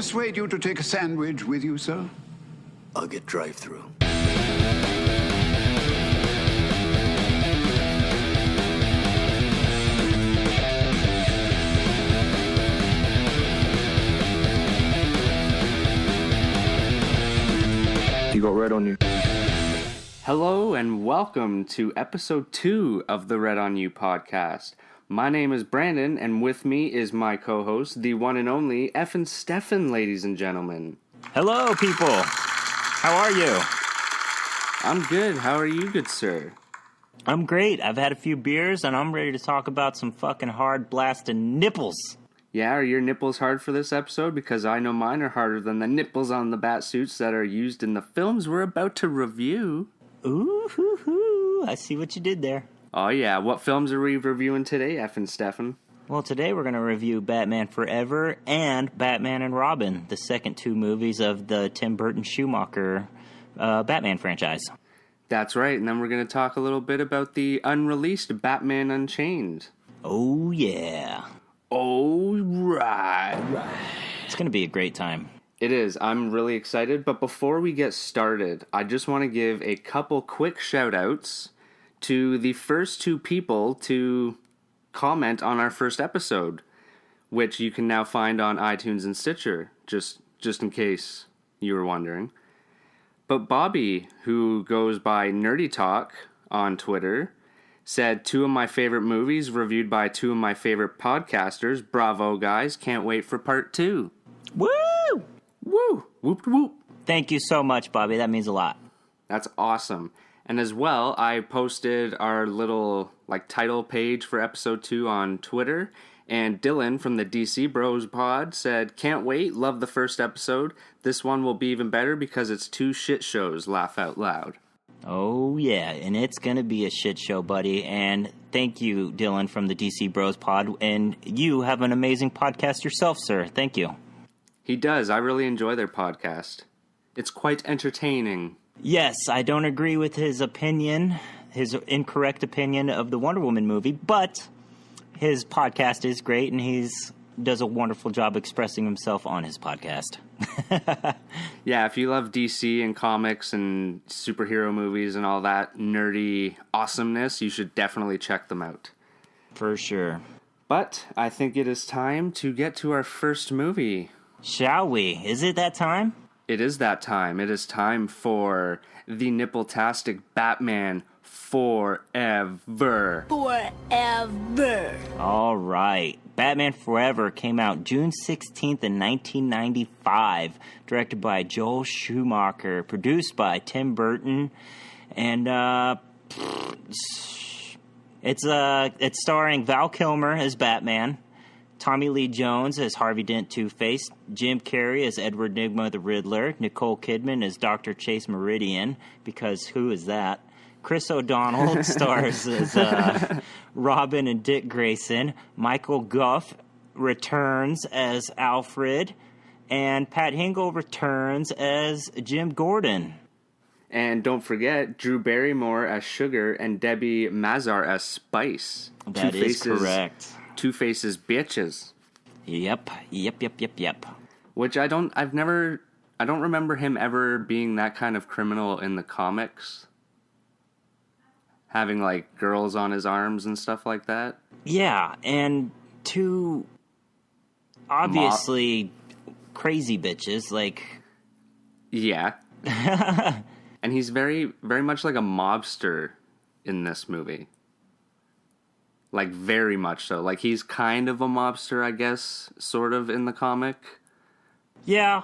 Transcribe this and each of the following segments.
persuade you to take a sandwich with you, sir? I'll get drive-through. You got red on you. Hello and welcome to episode 2 of the RedOnYou podcast. My name is Brandon and with me is my co-host, the one and only Effin Stefan, ladies and gentlemen. Hello, people. How are you? I'm good. How are you, good sir? I'm great. I've had a few beers and I'm ready to talk about some fucking hard blasting nipples. Yeah, are your nipples hard for this episode? Because I know mine are harder than the nipples on the bat suits that are used in the films we're about to review. Ooh, hoo, hoo. I see what you did there. Oh yeah, what films are we reviewing today, Effin Stefan? Well, today we're going to review Batman Forever and Batman and Robin, the second two movies of the Tim Burton Schumacher Batman franchise. That's right, and then we're going to talk a little bit about the unreleased Batman Unchained. Oh, yeah. Oh, right. It's going to be a great time. It is. I'm really excited, but before we get started, I just want to give a couple quick shout-outs to the first two people to comment on our first episode, which you can now find on iTunes and Stitcher, just in case you were wondering. But Bobby, who goes by Nerdy Talk on Twitter, said 2 of my favorite movies reviewed by 2 of my favorite podcasters. Bravo, guys. Can't wait for part 2. Woo! Woo! Whoop whoop. Thank you so much, Bobby. That means a lot. That's awesome. And as well, I posted our little title page for episode 2 on Twitter. And Dylan from the DC Bros pod said, "Can't wait, love the first episode. This one will be even better because it's 2 shit shows, laugh out loud." Oh, yeah, and it's going to be a shit show, buddy. And thank you, Dylan from the DC Bros pod. And you have an amazing podcast yourself, sir. Thank you. He does. I really enjoy their podcast. It's quite entertaining. Yes, I don't agree with his opinion, his incorrect opinion of the Wonder Woman movie, but his podcast is great, and he's does a wonderful job expressing himself on his podcast. Yeah, if you love DC and comics and superhero movies and all that nerdy awesomeness, you should definitely check them out. For sure. But I think it is time to get to our first movie. Shall we? Is it that time? It is that time. It is time for the Nipple-tastic Batman Forever. Forever. All right. Batman Forever came out June 16th in 1995, directed by Joel Schumacher, produced by Tim Burton, and it's starring Val Kilmer as Batman, Tommy Lee Jones as Harvey Dent Two-Face, Jim Carrey as Edward Nygma the Riddler, Nicole Kidman as Dr. Chase Meridian, because who is that? Chris O'Donnell stars as Robin and Dick Grayson. Michael Gough returns as Alfred. And Pat Hingle returns as Jim Gordon. And don't forget, Drew Barrymore as Sugar and Debbie Mazar as Spice. That is correct. Two-Face's bitches. Yep. Which I don't remember him ever being that kind of criminal in the comics. Having, girls on his arms and stuff like that. Yeah, and 2 obviously crazy bitches, Yeah. And he's very, very much like a mobster in this movie. Very much so. He's kind of a mobster, I guess, sort of, in the comic. Yeah.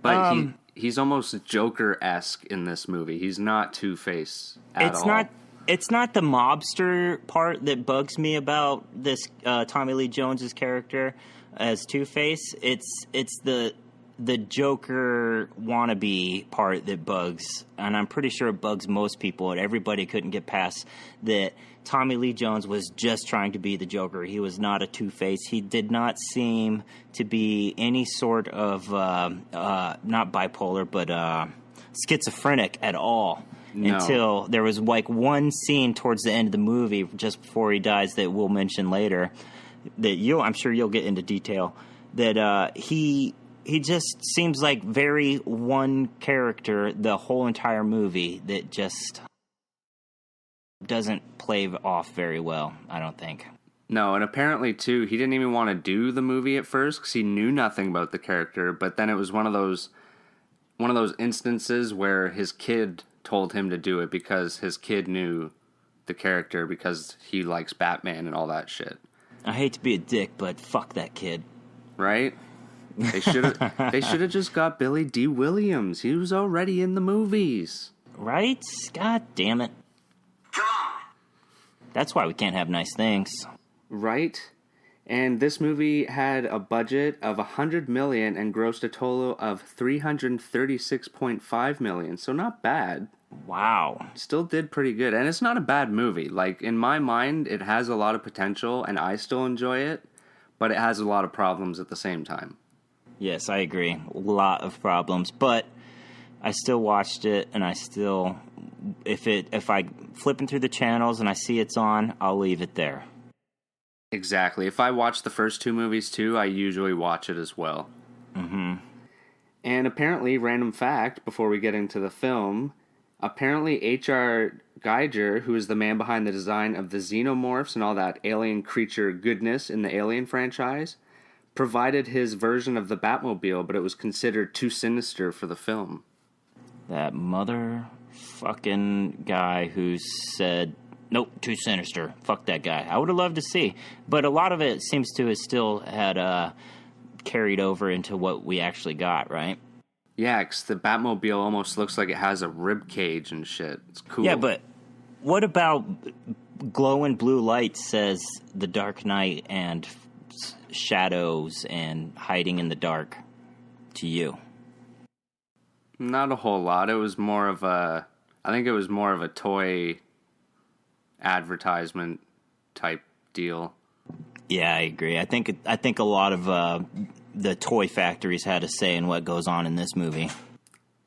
But he's almost Joker-esque in this movie. He's not Two-Face at all. It's not the mobster part that bugs me about this Tommy Lee Jones's character as Two-Face. It's the Joker wannabe part that bugs, and I'm pretty sure it bugs most people, and everybody couldn't get past that Tommy Lee Jones was just trying to be the Joker. He was not a Two-Face. He did not seem to be any sort of, not bipolar, but schizophrenic at all. No. Until there was one scene towards the end of the movie, just before he dies, that we'll mention later, that I'm sure you'll get into detail, that he he just seems like very one character the whole entire movie that just doesn't play off very well, I don't think. No, and apparently, too, he didn't even want to do the movie at first because he knew nothing about the character, but then it was one of those instances where his kid told him to do it because his kid knew the character because he likes Batman and all that shit. I hate to be a dick, but fuck that kid. Right? They should have just got Billy D. Williams. He was already in the movies. Right? God damn it. Come on! That's why we can't have nice things. Right? And this movie had a budget of $100 million and grossed a total of $336.5 million. So not bad. Wow. Still did pretty good. And it's not a bad movie. Like, in my mind, it has a lot of potential and I still enjoy it, but it has a lot of problems at the same time. Yes, I agree. A lot of problems, but I still watched it, and I still, if I flipping through the channels and I see it's on, I'll leave it there. Exactly. If I watch the first two movies too, I usually watch it as well. Mm-hmm. And apparently, random fact, before we get into the film, apparently H.R. Geiger, who is the man behind the design of the xenomorphs and all that alien creature goodness in the Alien franchise, provided his version of the Batmobile, but it was considered too sinister for the film. That motherfucking guy who said, nope, too sinister. Fuck that guy. I would have loved to see. But a lot of it seems to have still had carried over into what we actually got, right? Yeah, because the Batmobile almost looks like it has a rib cage and shit. It's cool. Yeah, but what about glowing blue light says the Dark Knight and shadows and hiding in the dark to you? Not a whole lot. It was more of a... I think it was more of a toy advertisement type deal. Yeah, I agree. I think a lot of the toy factories had a say in what goes on in this movie.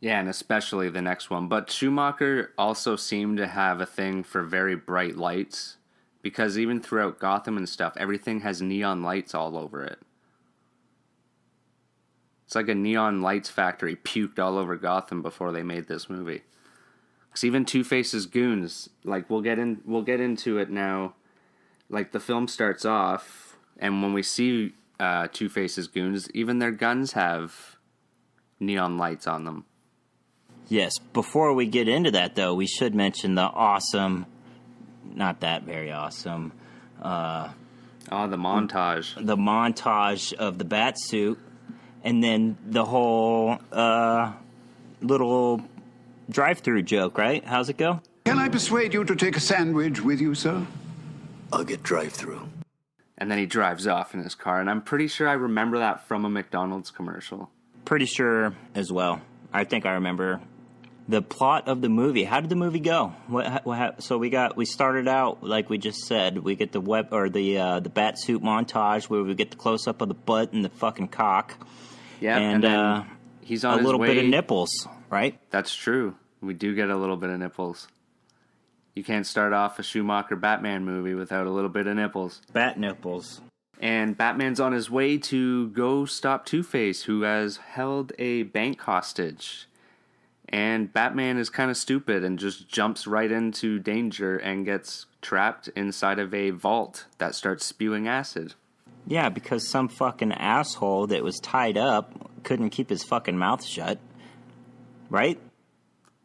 Yeah, and especially the next one. But Schumacher also seemed to have a thing for very bright lights, because even throughout Gotham and stuff, everything has neon lights all over it. It's like a neon lights factory puked all over Gotham before they made this movie. Because even Two-Face's goons, like we'll get into it now. Like the film starts off, and when we see Two-Face's goons, even their guns have neon lights on them. Yes, before we get into that, though, we should mention the awesome, not that very awesome, the montage. The montage of the Batsuit, and then the whole little drive-through joke, right? How's it go? Can I persuade you to take a sandwich with you, sir? I'll get drive-through. And then he drives off in his car, and I'm pretty sure I remember that from a McDonald's commercial. Pretty sure as well. I think I remember the plot of the movie. How did the movie go? So we started out like we just said. We get the Batsuit montage where we get the close up of the butt and the fucking cock. Yeah, and then he's on a his little way. bit of nipples, right? That's true. We do get a little bit of nipples. You can't start off a Schumacher Batman movie without a little bit of nipples. Bat nipples. And Batman's on his way to go stop Two-Face, who has held a bank hostage. And Batman is kind of stupid and just jumps right into danger and gets trapped inside of a vault that starts spewing acid. Yeah, because some fucking asshole that was tied up couldn't keep his fucking mouth shut. Right?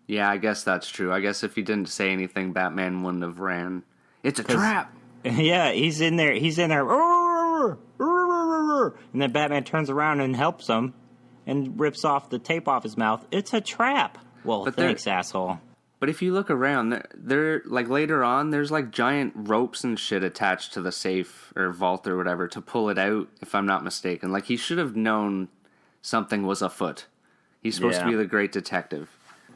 Yeah, I guess that's true. I guess if he didn't say anything, Batman wouldn't have ran. It's a trap! Yeah, he's in there. And then Batman turns around and helps him and rips off the tape off his mouth. It's a trap. Well, but thanks, asshole. But if you look around, there like later on, there's like giant ropes and shit attached to the safe or vault or whatever to pull it out, if I'm not mistaken. Like, he should have known something was afoot. He's supposed to be the great detective.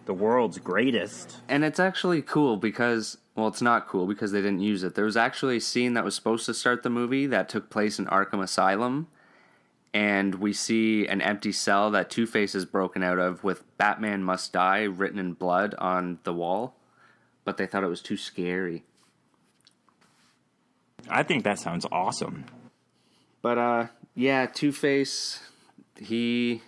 The world's greatest. And it's actually cool because, well, it's not cool because they didn't use it. There was actually a scene that was supposed to start the movie that took place in Arkham Asylum. And we see an empty cell that Two-Face is broken out of with Batman Must Die written in blood on the wall. But they thought it was too scary. I think that sounds awesome. But, yeah, Two-Face, he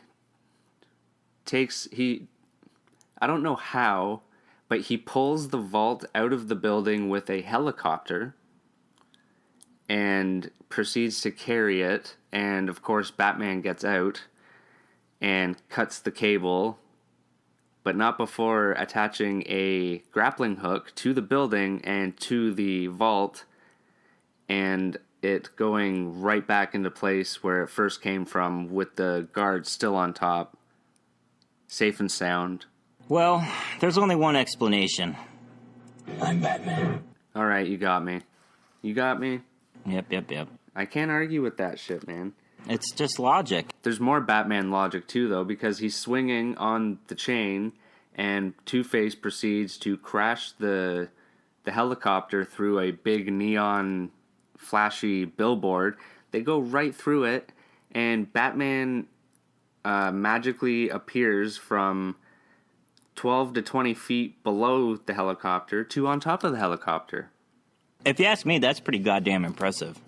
I don't know how, but he pulls the vault out of the building with a helicopter and proceeds to carry it. And of course, Batman gets out and cuts the cable, but not before attaching a grappling hook to the building and to the vault, and it going right back into place where it first came from, with the guards still on top, safe and sound. Well, there's only one explanation. I'm Batman. All right, you got me. You got me. Yep. I can't argue with that shit, man. It's just logic. There's more Batman logic, too, though, because he's swinging on the chain, and Two-Face proceeds to crash the helicopter through a big neon flashy billboard. They go right through it, and Batman magically appears from 12 to 20 feet below the helicopter to on top of the helicopter. If you ask me, that's pretty goddamn impressive.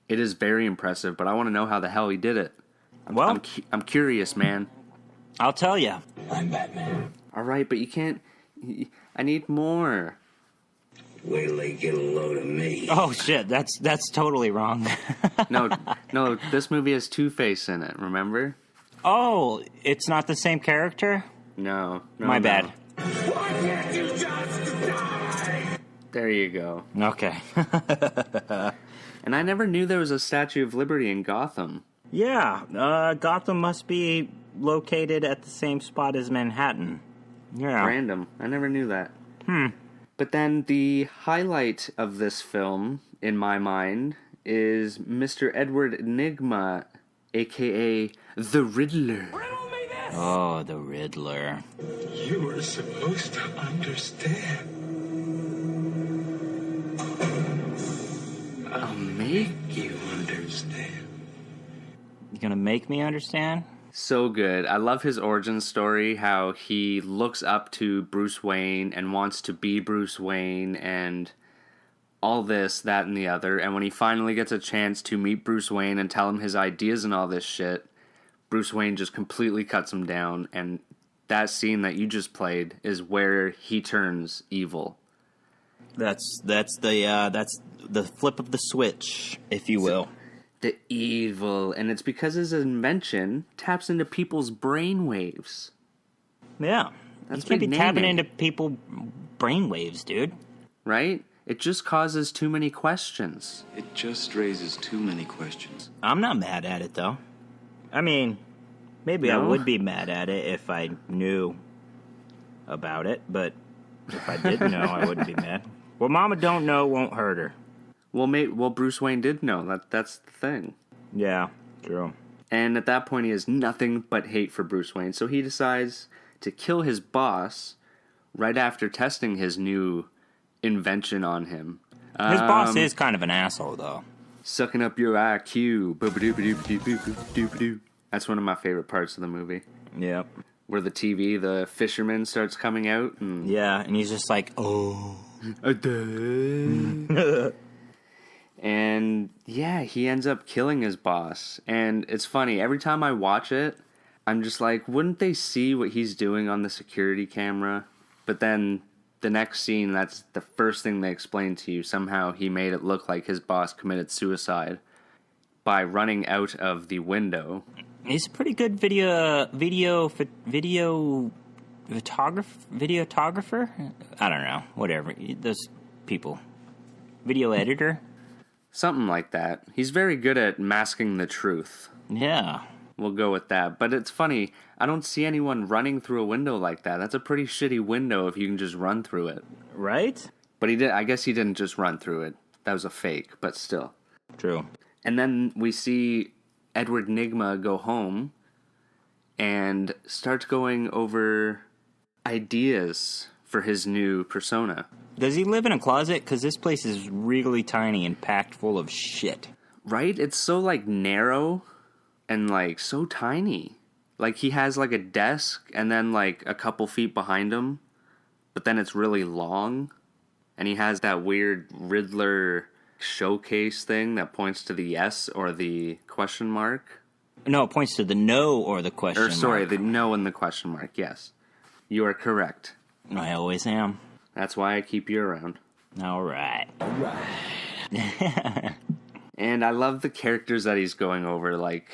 It is very impressive, but I want to know how the hell he did it. I'm curious, man. I'll tell you. I'm Batman. All right, but you can't... I need more. Wait till they get a load of me. Oh shit, that's totally wrong. No, this movie has Two-Face in it, remember? Oh, it's not the same character? No. My bad. Why can't you just die? There you go. Okay. And I never knew there was a Statue of Liberty in Gotham. Yeah, Gotham must be located at the same spot as Manhattan. Yeah. Random. I never knew that. But then the highlight of this film, in my mind, is Mr. Edward Enigma, a.k.a. the Riddler. Oh, the Riddler. You were supposed to understand. I'll make you understand. You gonna make me understand? So good. I love his origin story, how he looks up to Bruce Wayne and wants to be Bruce Wayne and all this, that, and the other. And when he finally gets a chance to meet Bruce Wayne and tell him his ideas and all this shit, Bruce Wayne just completely cuts him down. And that scene that you just played is where he turns evil. That's the flip of the switch, if you will. The evil, and it's because his invention taps into people's brainwaves. Yeah. That's You can't be big tapping naming. into people's brainwaves, dude. Right? It just causes too many questions. It just raises too many questions. I'm not mad at it, though. I mean, maybe I No? would be mad at it if I knew about it, but if I didn't know, I wouldn't be mad. What Mama don't know won't hurt her. Well, Bruce Wayne did know. That's the thing. Yeah, true. And at that point, he has nothing but hate for Bruce Wayne. So he decides to kill his boss right after testing his new invention on him. His boss is kind of an asshole, though. Sucking up your IQ. Boop-a-doop-a-doop-a-doop-a-doop-a-doop. That's one of my favorite parts of the movie. Yep. Where the fisherman starts coming out. And Yeah, and he's just like, oh. And yeah, he ends up killing his boss. And it's funny, every time I watch it, I'm just like, wouldn't they see what he's doing on the security camera? But then the next scene, that's the first thing they explain to you. Somehow he made it look like his boss committed suicide by running out of the window. He's a pretty good videographer. I don't know, whatever. Those people. Video editor. Something like that. He's very good at masking the truth. Yeah. We'll go with that. But it's funny, I don't see anyone running through a window like that. That's a pretty shitty window if you can just run through it. Right? But I guess he didn't just run through it. That was a fake, but still. True. And then we see Edward Nygma go home and start going over ideas for his new persona. Does he live in a closet? Because this place is really tiny and packed full of shit. Right? It's so, narrow and, so tiny. He has, a desk and then, a couple feet behind him. But then it's really long. And he has that weird Riddler showcase thing that points to the yes or the question mark. No, it points to the no or the question Or, sorry, mark. the no and the question mark, yes. You are correct. I always am. That's why I keep you around. All right. And I love the characters that he's going over, like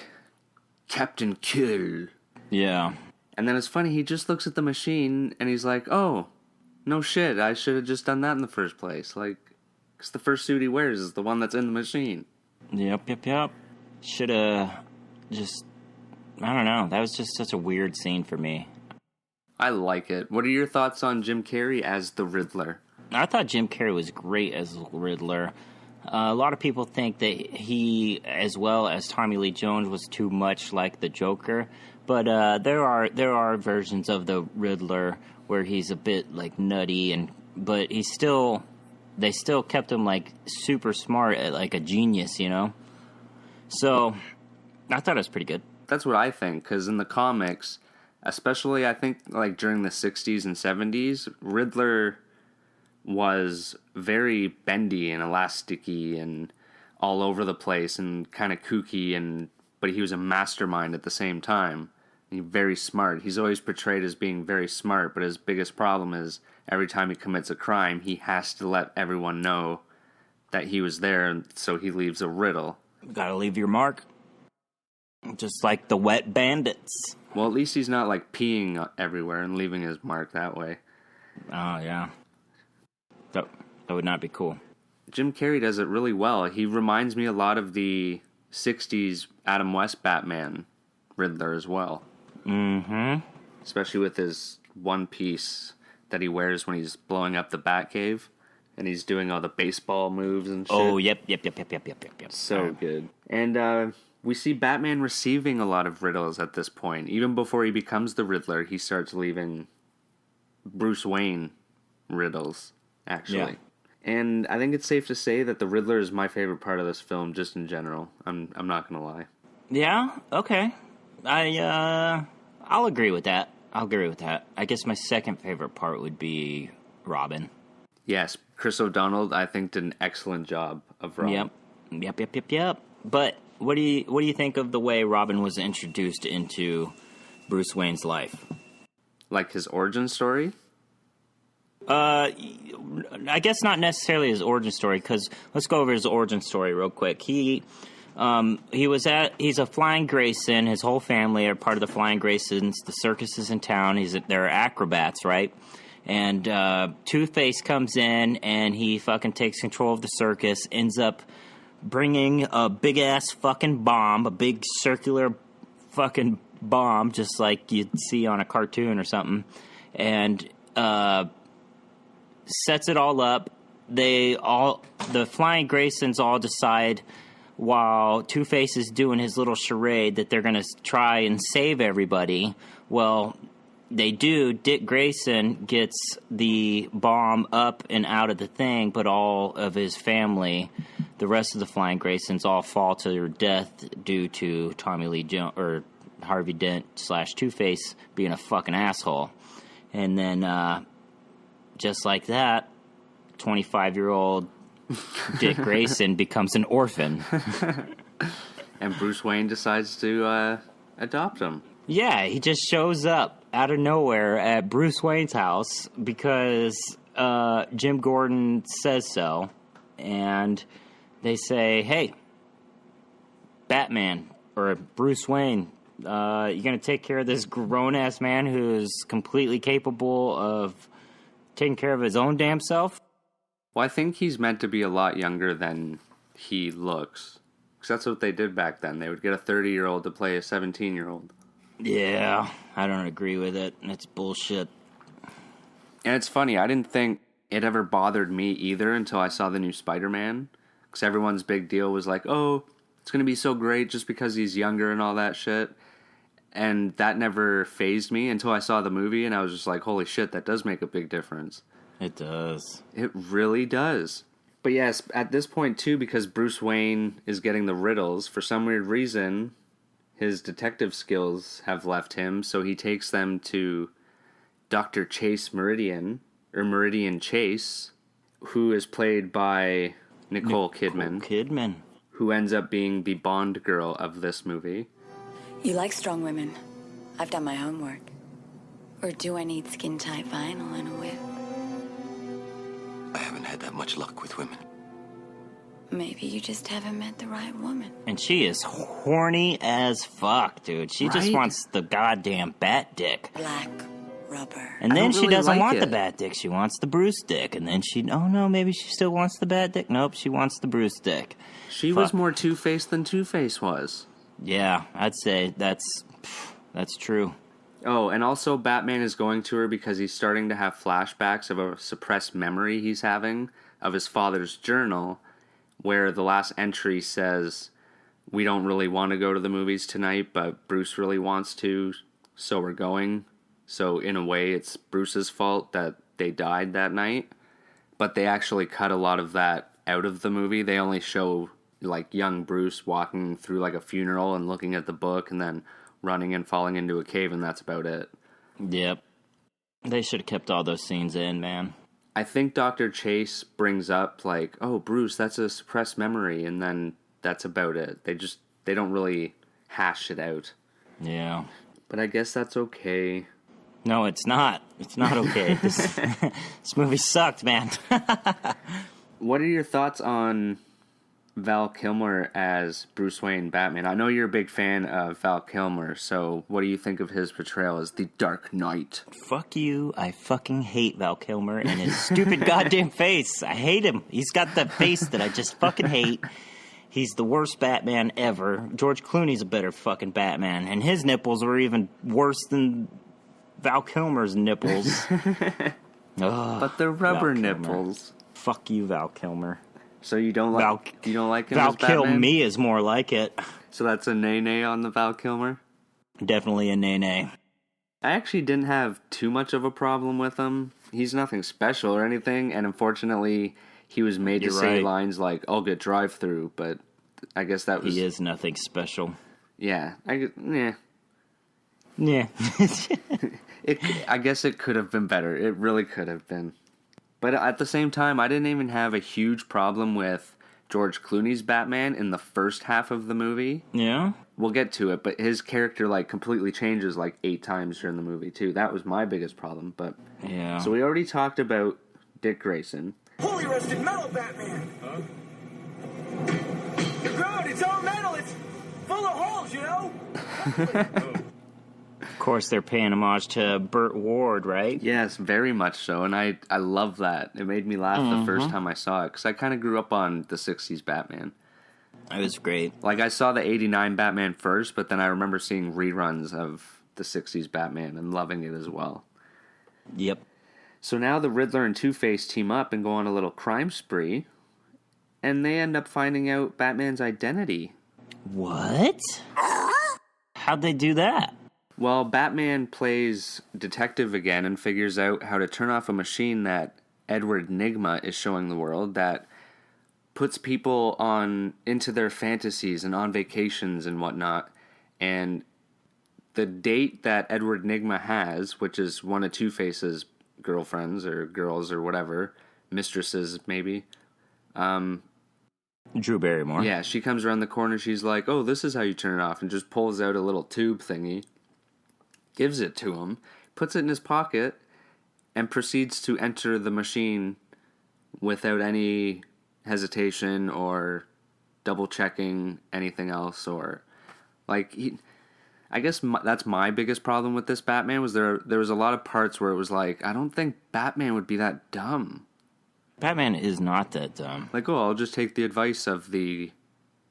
Captain Kill. Yeah. And then it's funny, he just looks at the machine and he's like, oh, no shit, I should have just done that in the first place. Like, because the first suit he wears is the one that's in the machine. Yep. Should have just... I don't know. That was just such a weird scene for me. I like it. What are your thoughts on Jim Carrey as the Riddler? I thought Jim Carrey was great as Riddler. A lot of people think that he, as well as Tommy Lee Jones, was too much like the Joker. But there are versions of the Riddler where he's a bit like nutty, but they still kept him like super smart, like a genius, you know. So I thought it was pretty good. That's what I think, because in the comics, especially I think like during the 60s and 70s, Riddler was very bendy and elasticy and all over the place and kind of kooky, but he was a mastermind at the same time. And very smart. He's always portrayed as being very smart, but his biggest problem is every time he commits a crime, he has to let everyone know that he was there, and so he leaves a riddle. Gotta leave your mark. Just like the wet bandits. Well, at least he's not like peeing everywhere and leaving his mark that way. Oh, yeah. That would not be cool. Jim Carrey does it really well. He reminds me a lot of the 60s Adam West Batman Riddler as well. Mm-hmm. Especially with his one piece that he wears when he's blowing up the Batcave. And he's doing all the baseball moves and shit. Oh, yep. So good. And we see Batman receiving a lot of riddles at this point. Even before he becomes the Riddler, he starts leaving Bruce Wayne riddles, actually. Yeah. And I think it's safe to say that the Riddler is my favorite part of this film, just in general. I'm not going to lie. Yeah? Okay. I'll agree with that. I guess my second favorite part would be Robin. Yes, Chris O'Donnell, I think, did an excellent job of Robin. Yep. But what do you think of the way Robin was introduced into Bruce Wayne's life? Like his origin story? I guess not necessarily his origin story, because let's go over his origin story real quick. He's a Flying Grayson. His whole family are part of the Flying Graysons. The circus is in town. They're acrobats, right? And Two-Face comes in, and he fucking takes control of the circus, ends up bringing a big-ass fucking bomb, a big circular fucking bomb, just like you'd see on a cartoon or something, and sets it all up. The Flying Graysons all decide, while Two-Face is doing his little charade, that they're going to try and save everybody. Well, they do. Dick Grayson gets the bomb up and out of the thing, but all of his family, the rest of the Flying Graysons, all fall to their death due to Tommy Lee Jones, or Harvey Dent / Two-Face being a fucking asshole. And then, just like that, 25-year-old Dick Grayson becomes an orphan. And Bruce Wayne decides to adopt him. Yeah, he just shows up out of nowhere at Bruce Wayne's house because Jim Gordon says so. And they say, hey, Batman, or Bruce Wayne, you going to take care of this grown-ass man who's completely capable of taking care of his own damn self? Well, I think he's meant to be a lot younger than he looks. Because that's what they did back then. They would get a 30-year-old to play a 17-year-old. Yeah, I don't agree with it. It's bullshit. And it's funny, I didn't think it ever bothered me either until I saw the new Spider-Man. Because everyone's big deal was like, oh, it's going to be so great just because he's younger and all that shit. And that never fazed me until I saw the movie, and I was just like, holy shit, that does make a big difference. It does. It really does. But yes, at this point too, because Bruce Wayne is getting the riddles, for some weird reason, his detective skills have left him, so he takes them to Dr. Chase Meridian, or Meridian Chase, who is played by Nicole Kidman. Kidman. Who ends up being the Bond girl of this movie. You like strong women. I've done my homework. Or do I need skin-tight vinyl and a whip? I haven't had that much luck with women. Maybe you just haven't met the right woman. And she is horny as fuck, dude. She just Right? wants the goddamn bat dick. Black rubber. And then don't she really doesn't like want the it. bat dick. She wants the Bruce dick. And then oh no, maybe she still wants the bat dick. Nope, she wants the Bruce dick. She was Fuck. more Two-Face than Two-Face was. Yeah, I'd say that's true. Oh, and also Batman is going to her because he's starting to have flashbacks of a suppressed memory he's having of his father's journal, where the last entry says, we don't really want to go to the movies tonight, but Bruce really wants to, so we're going. So in a way, it's Bruce's fault that they died that night. But they actually cut a lot of that out of the movie. They only show like young Bruce walking through like a funeral and looking at the book and then running and falling into a cave, and that's about it. Yep. They should have kept all those scenes in, man. I think Dr. Chase brings up like, oh, Bruce, that's a suppressed memory, and then that's about it. They don't really hash it out. Yeah. But I guess that's okay. No, it's not. It's not okay. This movie sucked, man. What are your thoughts on Val Kilmer as Bruce Wayne Batman? I know you're a big fan of Val Kilmer, so what do you think of his portrayal as the Dark Knight? Fuck you. I fucking hate Val Kilmer and his stupid goddamn face. I hate him. He's got the face that I just fucking hate. He's the worst Batman ever. George Clooney's a better fucking Batman, and his nipples were even worse than Val Kilmer's nipples. Ugh, But they're rubber Val Kilmer. nipples. Fuck you, Val Kilmer. So you don't like him Val as Batman? Kill Me is more like it. So that's a nay-nay on the Val Kilmer? Definitely a nay-nay. I actually didn't have too much of a problem with him. He's nothing special or anything, and unfortunately, he was made to You're say right. lines like, I'll get drive-through, but I guess that was... He is nothing special. Yeah. Yeah. Yeah. I guess it could have been better. It really could have been. But at the same time, I didn't even have a huge problem with George Clooney's Batman in the first half of the movie. Yeah? We'll get to it, but his character like completely changes like 8 times during the movie too. That was my biggest problem. But Yeah. so we already talked about Dick Grayson. Holy rusted metal, Batman! Huh? You're good, it's all metal, it's full of holes, you know? Of course, they're paying homage to Burt Ward, right? Yes, very much so, and I love that. It made me laugh the first time I saw it because I kind of grew up on the '60s Batman. It was great. Like I saw the '89 Batman first, but then I remember seeing reruns of the '60s Batman and loving it as well. Yep. So now the Riddler and Two-Face team up and go on a little crime spree, and they end up finding out Batman's identity. What? How'd they do that? Well, Batman plays detective again and figures out how to turn off a machine that Edward Nygma is showing the world that puts people into their fantasies and on vacations and whatnot. And the date that Edward Nygma has, which is one of Two-Face's girlfriends or girls or whatever, mistresses maybe. Drew Barrymore. Yeah, she comes around the corner. She's like, "Oh, this is how you turn it off," and just pulls out a little tube thingy, gives it to him, puts it in his pocket, and proceeds to enter the machine without any hesitation or double checking anything else, or like I guess that's my biggest problem with this Batman was there was a lot of parts where it was like, I don't think Batman would be that dumb. Batman is not that dumb. Like, oh, I'll just take the advice of the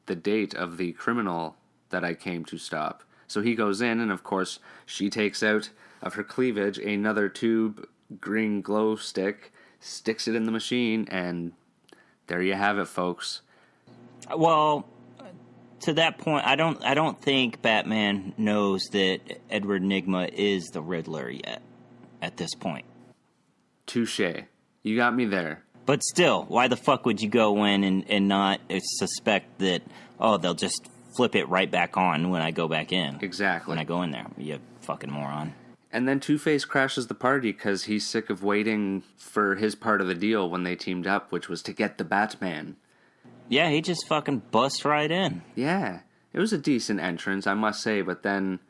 date of the criminal that I came to stop. So he goes in, and of course, she takes out of her cleavage another tube green glow stick, sticks it in the machine, and there you have it, folks. Well, to that point, I don't think Batman knows that Edward Nygma is the Riddler yet. At this point, Touche. You got me there. but still, why the fuck would you go in and not suspect that? Oh, they'll just flip it right back on when I go back in. Exactly. When I go in there, you fucking moron. And then Two-Face crashes the party because he's sick of waiting for his part of the deal when they teamed up, which was to get the Batman. Yeah, he just fucking busts right in. Yeah. It was a decent entrance, I must say, but then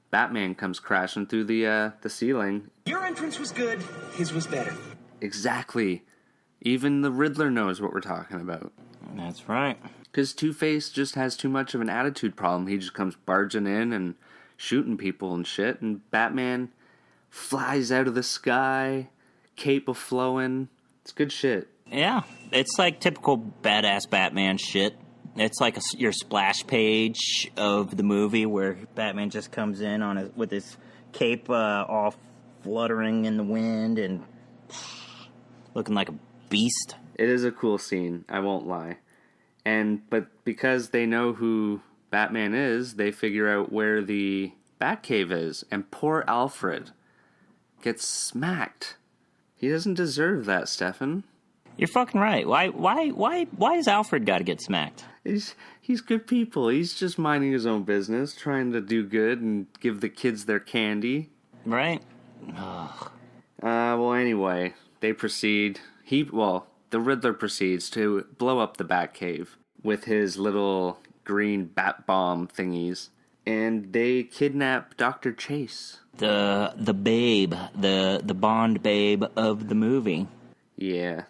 Batman comes crashing through the ceiling. Your entrance was good, his was better. Exactly. Even the Riddler knows what we're talking about. That's right. Because Two-Face just has too much of an attitude problem. He just comes barging in and shooting people and shit, and Batman flies out of the sky, cape a-flowing. It's good shit. Yeah, it's like typical badass Batman shit. It's like your splash page of the movie where Batman just comes in with his cape all fluttering in the wind and looking like a beast. It is a cool scene, I won't lie. But because they know who Batman is, they figure out where the Batcave is, and poor Alfred gets smacked. He doesn't deserve that, Stefan. You're fucking right. Why has Alfred got to get smacked? He's good people. He's just minding his own business, trying to do good and give the kids their candy. Right? Well, anyway, they proceed. The Riddler proceeds to blow up the Batcave with his little green bat bomb thingies, and they kidnap Dr. Chase. The babe, the Bond babe of the movie. Yeah.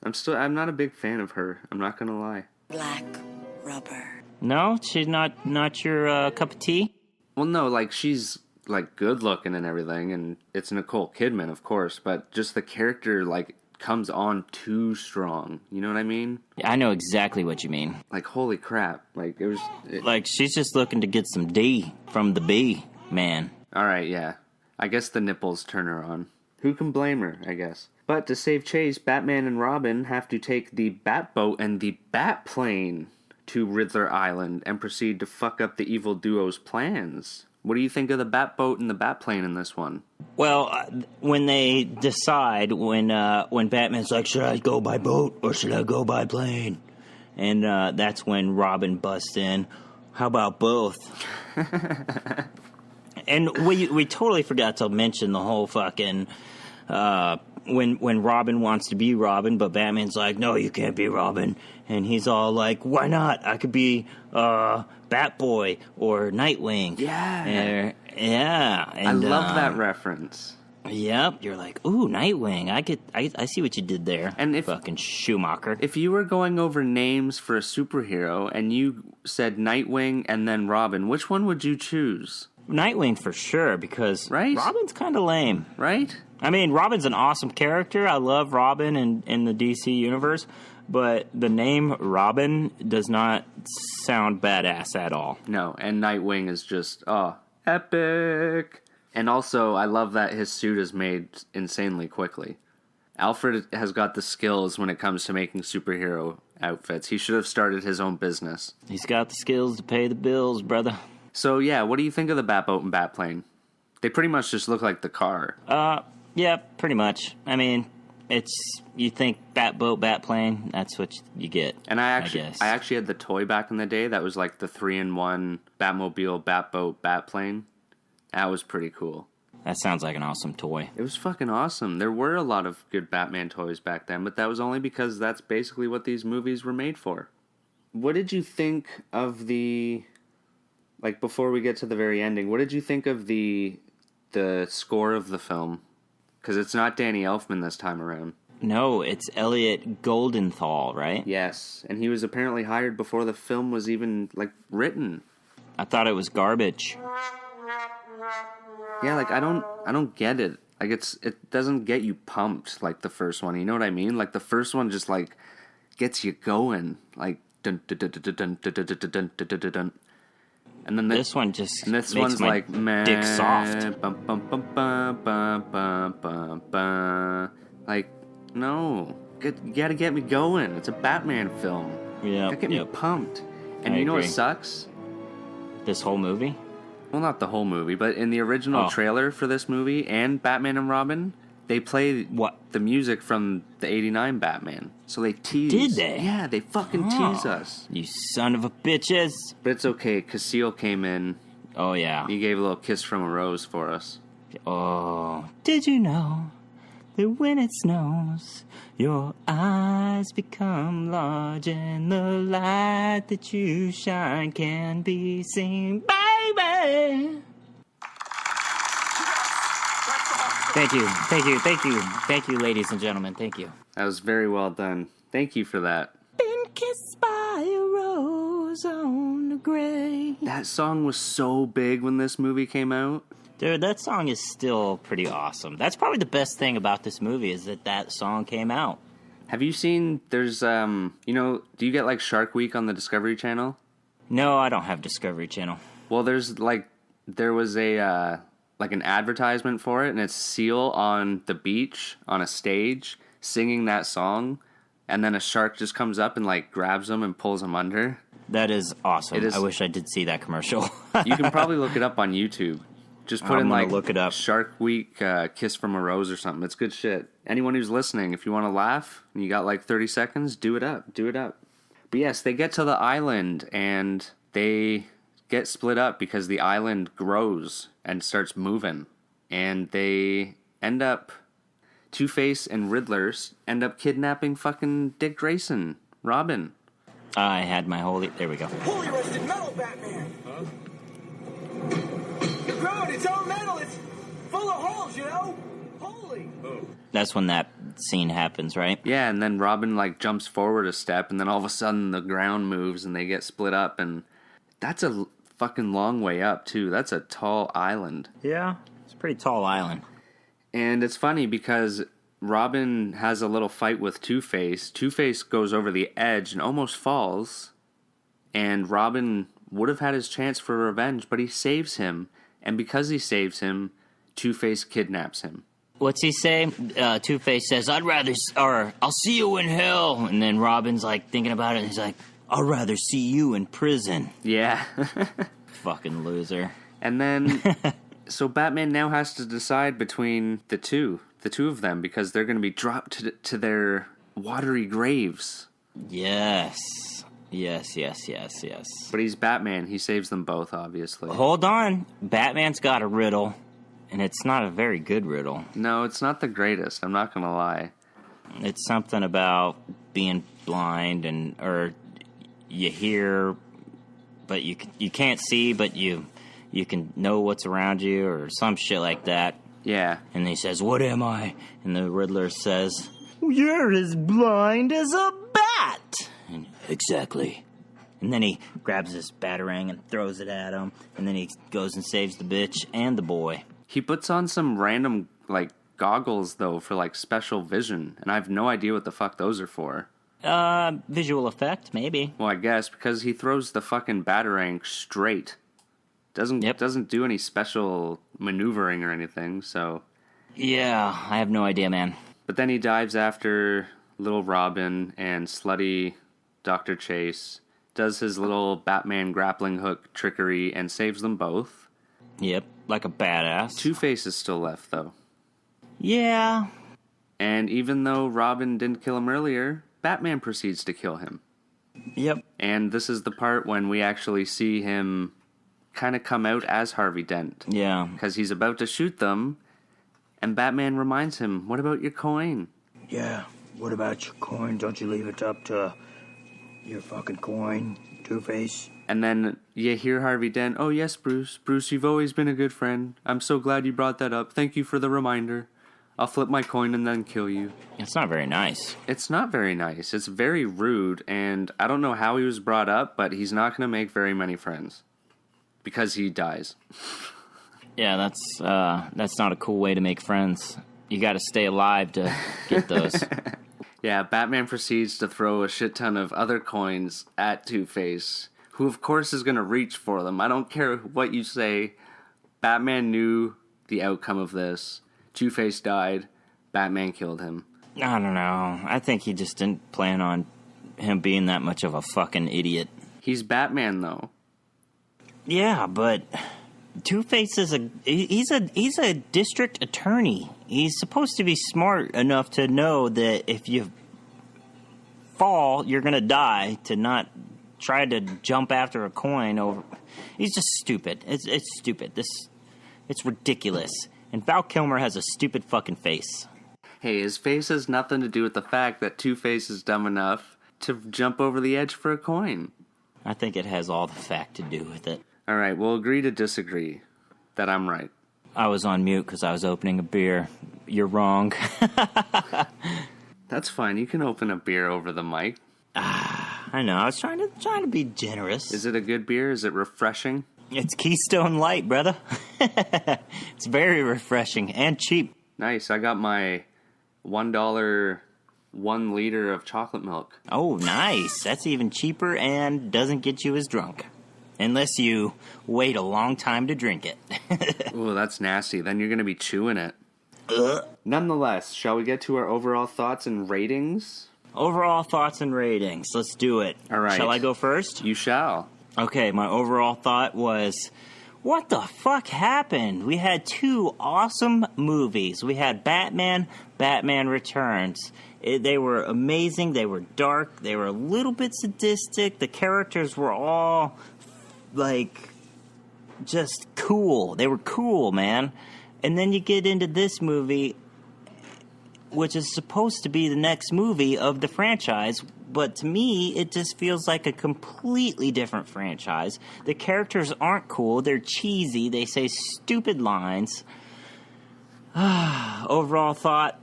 I'm not a big fan of her. I'm not gonna lie. Black rubber. No, she's not your cup of tea. Well, no, like she's like good looking and everything, and it's Nicole Kidman, of course, but just the character like comes on too strong. You know what I mean? I know exactly what you mean. Like holy crap! Like like she's just looking to get some D from the B, man. All right, yeah. I guess the nipples turn her on. Who can blame her? I guess. But to save Chase, Batman and Robin have to take the Batboat and the Batplane to Riddler Island and proceed to fuck up the evil duo's plans. What do you think of the Batboat and the Batplane in this one? Well, when they decide, when Batman's like, should I go by boat or should I go by plane? And that's when Robin busts in. How about both? And we totally forgot to mention the whole fucking when Robin wants to be Robin, but Batman's like, no, you can't be Robin. And he's all like, why not? I could be Batboy or Nightwing. Yeah. Yeah. And, I love that reference. Yep. You're like, ooh, Nightwing. I see what you did there. And if fucking Schumacher. If you were going over names for a superhero and you said Nightwing and then Robin, which one would you choose? Nightwing for sure, because Robin's kind of lame. Right? I mean, Robin's an awesome character. I love Robin in the DC universe, but the name Robin does not sound badass at all. No, and Nightwing is just, epic. And also, I love that his suit is made insanely quickly. Alfred has got the skills when it comes to making superhero outfits. He should have started his own business. He's got the skills to pay the bills, brother. So, yeah, what do you think of the Batboat and Batplane? They pretty much just look like the car. Yeah, pretty much. I mean, you think Batboat, Batplane, that's what you get. And I actually had the toy back in the day that was like the 3-in-1 Batmobile, Batboat, Batplane. That was pretty cool. That sounds like an awesome toy. It was fucking awesome. There were a lot of good Batman toys back then, but that was only because that's basically what these movies were made for. What did you think of the... Like, before we get to the very ending, what did you think of the score of the film? Because it's not Danny Elfman this time around. No, it's Elliot Goldenthal, right? Yes, and he was apparently hired before the film was even, like, written. I thought it was garbage. Yeah, like, I don't get it. Like, it doesn't get you pumped like the first one, you know what I mean? Like, the first one just, like, gets you going. Like, dun dun dun dun dun dun dun dun dun dun dun dun. And then this one just this makes one's my like, man, dick soft. Bum, bum, bum, bum, bum, bum, bum, bum. Like, no. You gotta get me going. It's a Batman film. Yeah. Gotta get me pumped. And you know what sucks? This whole movie? Well, not the whole movie, but in the original trailer for this movie and Batman and Robin, they play the music from the 89 Batman. So they tease. Did they? Yeah, they fucking tease us. You son of a bitches. But it's okay, Cassile came in. Oh, yeah. He gave a little kiss from a rose for us. Oh, did you know When it snows, your eyes become large, and the light that you shine can be seen, baby. Thank you, ladies and gentlemen. Thank you. That was very well done. Thank you for that. Been kissed by a rose on the grave. That song was so big when this movie came out. Dude, that song is still pretty awesome. That's probably the best thing about this movie is that song came out. Have you seen, there's, do you get, like, Shark Week on the Discovery Channel? No, I don't have Discovery Channel. Well, there was a, an advertisement for it, and it's Seal on the beach, on a stage, singing that song, and then a shark just comes up and, like, grabs him and pulls him under. That is awesome. It is. I wish I did see that commercial. You can probably look it up on YouTube. Just put in, like, look it up. Shark Week, Kiss from a Rose or something. It's good shit. Anyone who's listening, if you want to laugh and you got, like, 30 seconds, do it up. Do it up. But yes, they get to the island, and they get split up because the island grows and starts moving. And they end up, Two-Face and Riddler end up kidnapping fucking Dick Grayson, Robin. I had my holy... There we go. Holy rusted metal, Batman! Huh? You're growing, it's all metal, it's full of holes, you know? Holy! Oh. That's when that scene happens, right? Yeah, and then Robin, like, jumps forward a step, and then all of a sudden the ground moves, and they get split up, and that's a fucking long way up, too. That's a tall island. Yeah, it's a pretty tall island. And it's funny because Robin has a little fight with Two-Face. Two-Face goes over the edge and almost falls, and Robin would have had his chance for revenge, but he saves him, and because he saves him, Two-Face kidnaps him. What's he say? Two-Face says, I'll see you in hell. And then Robin's like thinking about it, and he's like, I'd rather see you in prison. Yeah. Fucking loser. And then, so Batman now has to decide between the two of them, because they're going to be dropped to their watery graves. Yes. But he's Batman. He saves them both, obviously. Hold on. Batman's got a riddle, and it's not a very good riddle. No, it's not the greatest. I'm not going to lie. It's something about being blind or you hear, but you can't see, but you can know what's around you or some shit like that. Yeah. And he says, what am I? And the Riddler says, you're as blind as a bat. And, exactly. And then he grabs this batarang and throws it at him. And then he goes and saves the bitch and the boy. He puts on some random, like, goggles, though, for, like, special vision. And I have no idea what the fuck those are for. Visual effect, maybe. Well, I guess, because he throws the fucking batarang straight. Doesn't do any special maneuvering or anything, so... Yeah, I have no idea, man. But then he dives after little Robin and slutty Dr. Chase, does his little Batman grappling hook trickery, and saves them both. Yep, like a badass. Two-Face is still left, though. Yeah. And even though Robin didn't kill him earlier, Batman proceeds to kill him. Yep. And this is the part when we actually see him kind of come out as Harvey Dent. Yeah. Because he's about to shoot them, and Batman reminds him, what about your coin? Yeah, what about your coin? Don't you leave it up to your fucking coin, Two-Face? And then you hear Harvey Dent, oh yes, Bruce. Bruce, you've always been a good friend. I'm so glad you brought that up. Thank you for the reminder. I'll flip my coin and then kill you. It's not very nice. It's not very nice. It's very rude, and I don't know how he was brought up, but he's not going to make very many friends. Because he dies. Yeah, that's not a cool way to make friends. You gotta stay alive to get those. Yeah, Batman proceeds to throw a shit ton of other coins at Two-Face, who of course is going to reach for them. I don't care what you say. Batman knew the outcome of this. Two-Face died. Batman killed him. I don't know. I think he just didn't plan on him being that much of a fucking idiot. He's Batman, though. Yeah, but Two-Face is he's a district attorney. He's supposed to be smart enough to know that if you fall, you're gonna die. To not try to jump after a coin over. He's just stupid. It's stupid. It's ridiculous. And Val Kilmer has a stupid fucking face. Hey, his face has nothing to do with the fact that Two-Face is dumb enough to jump over the edge for a coin. I think it has all the fact to do with it. All right, we'll agree to disagree that I'm right. I was on mute because I was opening a beer. You're wrong. That's fine. You can open a beer over the mic. I know. I was trying to be generous. Is it a good beer? Is it refreshing? It's Keystone Light, brother. It's very refreshing and cheap. Nice. I got my $1 1 liter of chocolate milk. Oh, nice. That's even cheaper and doesn't get you as drunk. Unless you wait a long time to drink it. Ooh, that's nasty. Then you're going to be chewing it. Nonetheless, shall we get to our overall thoughts and ratings? Overall thoughts and ratings. Let's do it. All right. Shall I go first? You shall. Okay, my overall thought was, what the fuck happened? We had 2 awesome movies. We had Batman Returns. They were amazing. They were dark. They were a little bit sadistic. The characters were all, like, just cool. They were cool, man. And then you get into this movie, which is supposed to be the next movie of the franchise, but to me, it just feels like a completely different franchise. The characters aren't cool. They're cheesy. They say stupid lines. Overall thought,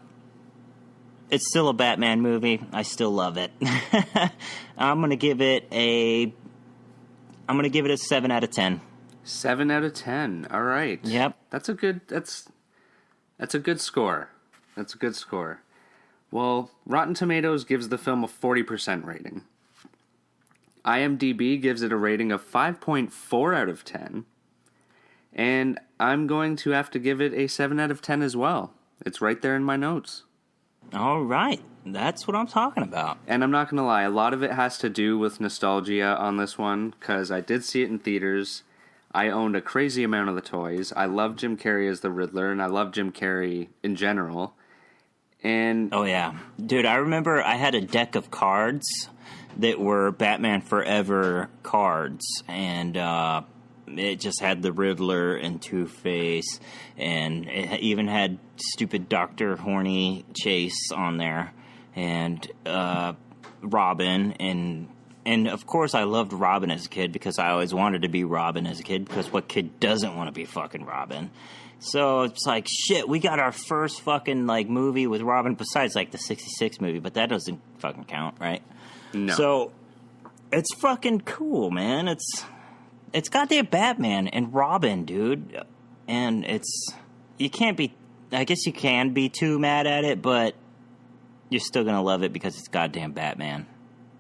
it's still a Batman movie. I still love it. I'm going to give it a 7 out of 10. 7 out of 10. All right. Yep. That's a good score. That's a good score. Well, Rotten Tomatoes gives the film a 40% rating. IMDb gives it a rating of 5.4 out of 10. And I'm going to have to give it a 7 out of 10 as well. It's right there in my notes. All right. That's what I'm talking about. And I'm not going to lie, a lot of it has to do with nostalgia on this one, because I did see it in theaters. I owned a crazy amount of the toys. I love Jim Carrey as the Riddler, and I love Jim Carrey in general. And oh, yeah. Dude, I remember I had a deck of cards that were Batman Forever cards, and it just had the Riddler and Two-Face, and it even had stupid Dr. Horny Chase on there, and Robin, and of course I loved Robin as a kid because I always wanted to be Robin as a kid, because what kid doesn't want to be fucking Robin? So it's like, shit, we got our first fucking, like, movie with Robin, besides, like, the 66 movie, but that doesn't fucking count, right? No. So, it's fucking cool, man. It's goddamn Batman and Robin, dude. And you can't be, I guess you can be too mad at it, but you're still gonna love it because it's goddamn Batman.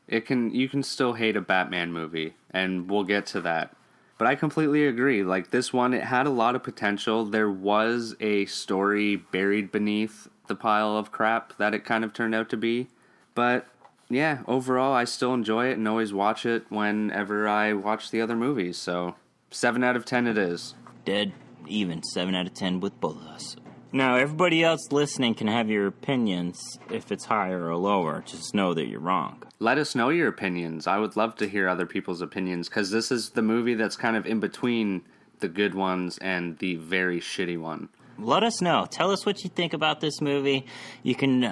you can still hate a Batman movie, and we'll get to that. But I completely agree. Like, this one, it had a lot of potential. There was a story buried beneath the pile of crap that it kind of turned out to be. But, yeah, overall, I still enjoy it and always watch it whenever I watch the other movies. So, 7 out of 10 it is. Dead even, 7 out of 10 with both of us. Now, everybody else listening can have your opinions if it's higher or lower. Just know that you're wrong. Let us know your opinions. I would love to hear other people's opinions, because this is the movie that's kind of in between the good ones and the very shitty one. Let us know. Tell us what you think about this movie. You can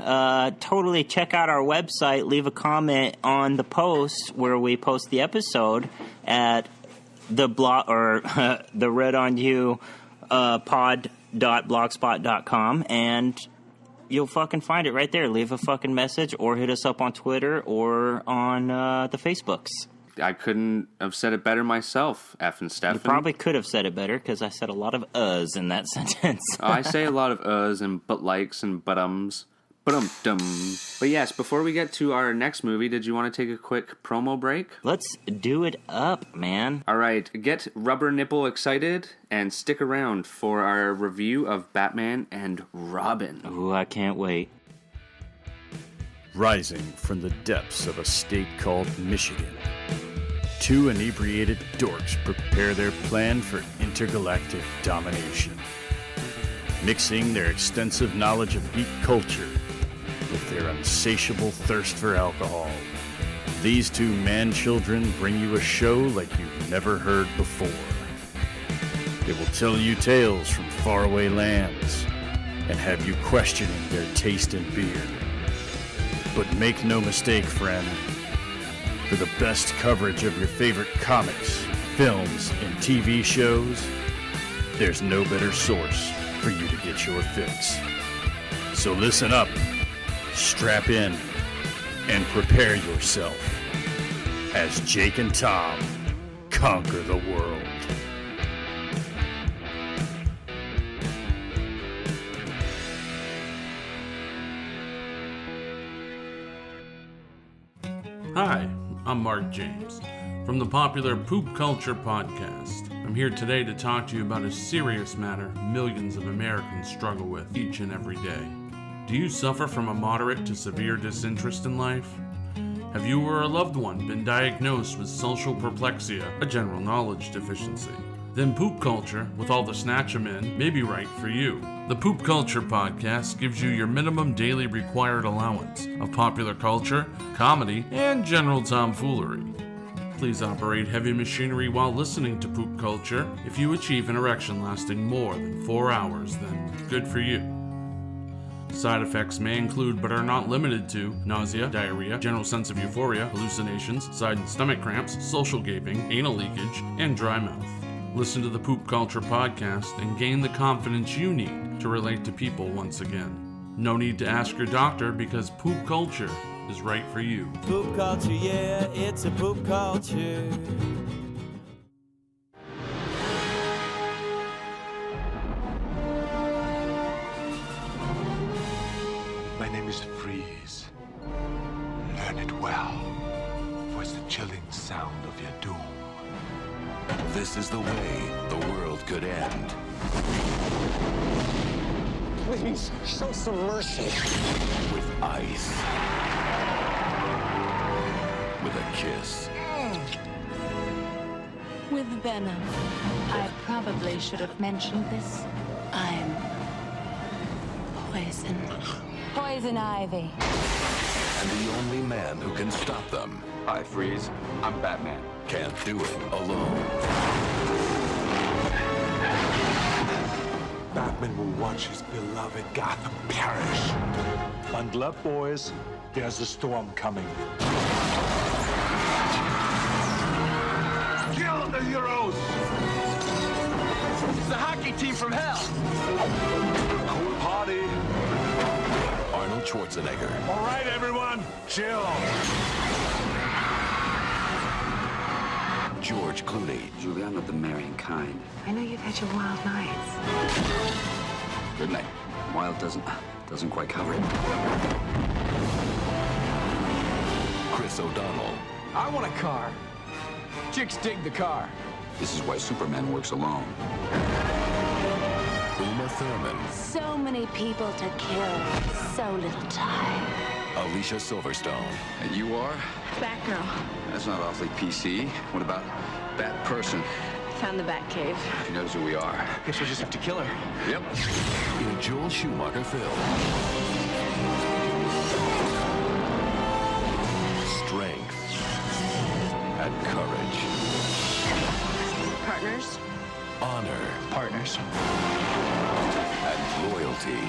totally check out our website, leave a comment on the post where we post the episode at the blog or the RedOnYou pod.blogspot.com, and you'll fucking find it right there. Leave a fucking message or hit us up on Twitter or on the Facebooks. I couldn't have said it better myself, F and Stefan. You probably could have said it better because I said a lot of uhs in that sentence. I say a lot of uhs and but likes and but-ums. But-dum. But yes, before we get to our next movie, did you want to take a quick promo break? Let's do it up, man. All right, get rubber nipple excited and stick around for our review of Batman and Robin. Ooh, I can't wait. Rising from the depths of a state called Michigan, 2 inebriated dorks prepare their plan for intergalactic domination. Mixing their extensive knowledge of geek culture with their insatiable thirst for alcohol, these 2 man-children bring you a show like you've never heard before. They will tell you tales from faraway lands, and have you questioning their taste in beer. But make no mistake, friend, for the best coverage of your favorite comics, films, and TV shows, there's no better source for you to get your fix. So listen up, strap in, and prepare yourself as Jake and Tom conquer the world. Hi, I'm Mark James from the popular Poop Culture Podcast. I'm here today to talk to you about a serious matter millions of Americans struggle with each and every day. Do you suffer from a moderate to severe disinterest in life? Have you or a loved one been diagnosed with social perplexia, a general knowledge deficiency? Then Poop Culture, with all the snatch 'em in, may be right for you. The Poop Culture Podcast gives you your minimum daily required allowance of popular culture, comedy, and general tomfoolery. Please operate heavy machinery while listening to Poop Culture. If you achieve an erection lasting more than 4 hours, then good for you. Side effects may include, but are not limited to, nausea, diarrhea, general sense of euphoria, hallucinations, side and stomach cramps, social gaping, anal leakage, and dry mouth. Listen to the Poop Culture Podcast and gain the confidence you need to relate to people once again. No need to ask your doctor because Poop Culture is right for you. Poop culture, yeah, it's a poop culture. My name is Freeze. Learn it well, for it's the chilling sound of your doom. This is the way the world could end. Please, show some mercy. With ice. With a kiss. With venom. I probably should have mentioned this. I'm poison. Poison ivy. And the only man who can stop them. Hi, Freeze. I'm Batman. Can't do it alone. Batman will watch his beloved Gotham perish. Bundle up, boys. There's a storm coming. Kill the heroes! It's the hockey team from hell. Cool party. Arnold Schwarzenegger. All right, everyone, chill. George Clooney. Julie, I'm of the marrying kind. I know you've had your wild nights. Good night. Wild doesn't quite cover it. Chris O'Donnell. I want a car. Chicks dig the car. This is why Superman works alone. Uma Thurman. So many people to kill. So little time. Alicia Silverstone. And you are? Batgirl. That's not awfully PC. What about Bat Person? Found the Batcave. She knows who we are. Guess we'll just have to kill her. Yep. In a Joel Schumacher film. Strength and courage. Partners? Honor Partners. and loyalty.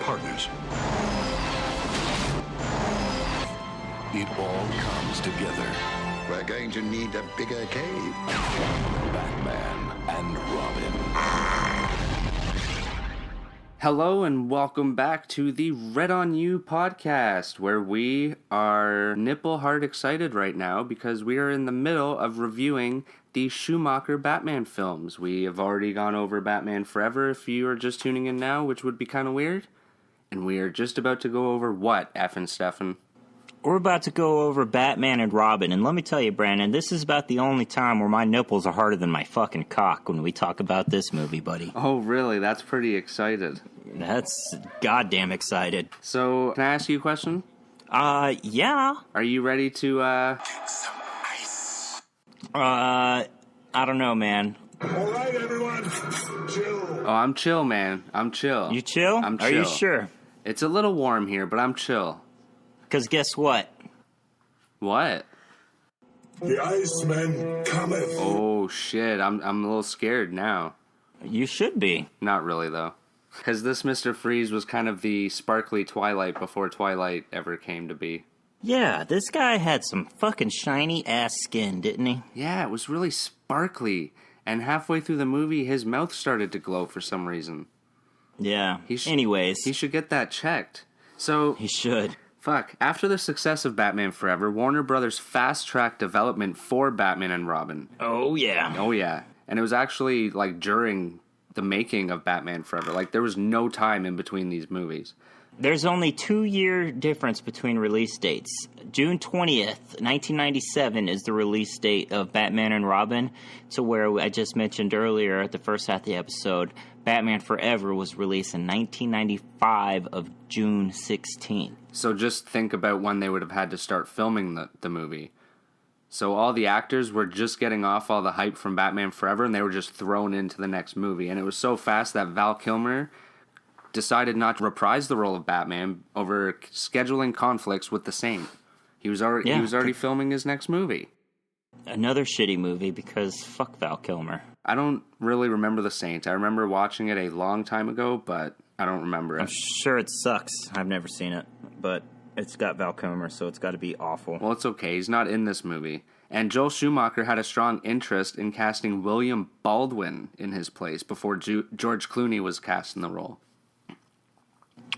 Partners. It all comes together. We're going to need a bigger cave. Batman and Robin. Hello and welcome back to the RedOnYou podcast, where we are nipple hard excited right now because we are in the middle of reviewing the Schumacher Batman films. We have already gone over Batman Forever if you are just tuning in now, which would be kind of weird. And we are just about to go over what, effing Stefan? We're about to go over Batman and Robin, and let me tell you, Brandon, this is about the only time where my nipples are harder than my fucking cock when we talk about this movie, buddy. Oh, really? That's pretty excited. That's goddamn excited. So, can I ask you a question? Yeah. Are you ready to, Some ice. I don't know, man. All right, everyone, chill. Oh, I'm chill, man. I'm chill. You chill? I'm chill. Are you sure? It's a little warm here, but I'm chill. Because guess what? What? The Iceman cometh. Oh, shit. I'm a little scared now. You should be. Not really, though. Because this Mr. Freeze was kind of the sparkly Twilight before Twilight ever came to be. Yeah, this guy had some fucking shiny-ass skin, didn't he? Yeah, it was really sparkly. And halfway through the movie, his mouth started to glow for some reason. Yeah, anyways. He should get that checked. So... He should. Fuck. After the success of Batman Forever, Warner Brothers fast-tracked development for Batman and Robin. Oh, yeah. Oh, yeah. And it was actually, like, during the making of Batman Forever. Like, there was no time in between these movies. There's only 2-year difference between release dates. June 20th, 1997 is the release date of Batman and Robin, to where I just mentioned earlier at the first half of the episode, Batman Forever was released in 1995 of June 16th. So just think about when they would have had to start filming the movie. So all the actors were just getting off all the hype from Batman Forever, and they were just thrown into the next movie. And it was so fast that Val Kilmer decided not to reprise the role of Batman over scheduling conflicts with the Saint. He was already filming his next movie. Another shitty movie because fuck Val Kilmer. I don't really remember The Saint. I remember watching it a long time ago, but I don't remember it. I'm sure it sucks. I've never seen it, but it's got Val Kilmer, so it's got to be awful. Well, it's okay. He's not in this movie. And Joel Schumacher had a strong interest in casting William Baldwin in his place before George Clooney was cast in the role.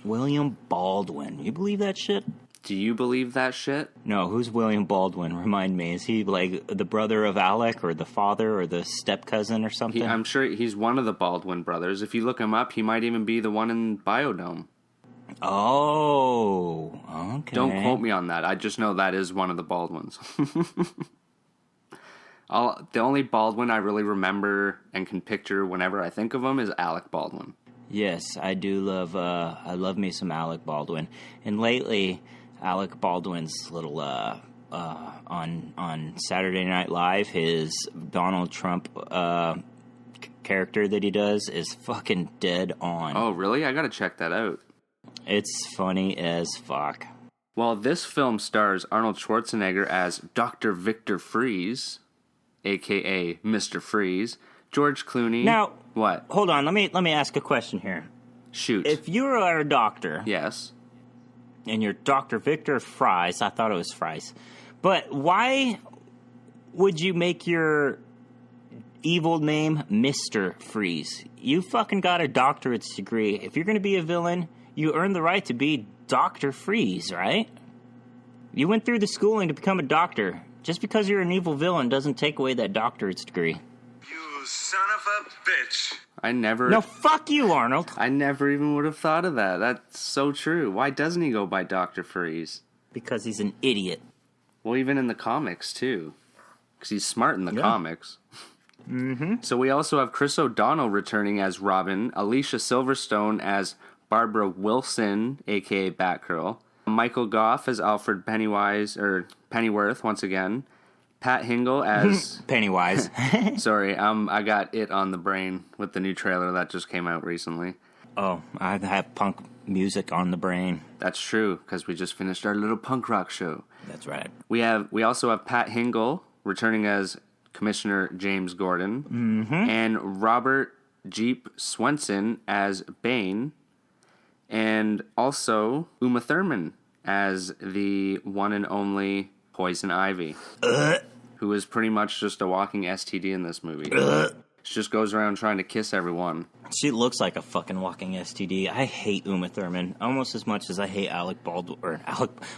William Baldwin. You believe that shit? Do you believe that shit? No, who's William Baldwin? Remind me. Is he like the brother of Alec or the father or the step-cousin or something? I'm sure he's one of the Baldwin brothers. If you look him up, he might even be the one in Biodome. Oh, okay. Don't quote me on that. I just know that is one of the Baldwins. The only Baldwin I really remember and can picture whenever I think of him is Alec Baldwin. Yes, I do love. I love me some Alec Baldwin, and lately, Alec Baldwin's little on Saturday Night Live, his Donald Trump character that he does is fucking dead on. Oh, really? I gotta check that out. It's funny as fuck. Well, this film stars Arnold Schwarzenegger as Dr. Victor Freeze, a.k.a. Mr. Freeze, George Clooney... Now... What? Hold on, let me ask a question here. Shoot. If you are a doctor... Yes. And you're Dr. Victor Fries, I thought it was Fries, but why would you make your evil name Mr. Freeze? You fucking got a doctorate's degree. If you're going to be a villain, you earn the right to be Dr. Freeze, right? You went through the schooling to become a doctor. Just because you're an evil villain doesn't take away that doctorate's degree. You son of a bitch. I never... No, fuck you, Arnold. I never even would have thought of that. That's so true. Why doesn't he go by Dr. Freeze? Because he's an idiot. Well, even in the comics, too. Because he's smart in the comics. Mm-hmm. So we also have Chris O'Donnell returning as Robin, Alicia Silverstone as Barbara Wilson, a.k.a. Batgirl, Michael Goff as Alfred Pennyworth, once again, Pat Hingle as... Pennywise. Sorry, I got it on the brain with the new trailer that just came out recently. Oh, I have punk music on the brain. That's true, because we just finished our little punk rock show. That's right. We also have Pat Hingle returning as Commissioner James Gordon, and Robert Jeep Swenson as Bane, and also Uma Thurman as the one and only Poison Ivy, who is pretty much just a walking STD in this movie. She just goes around trying to kiss everyone. She looks like a fucking walking STD. I hate Uma Thurman almost as much as I hate Alec Baldwin.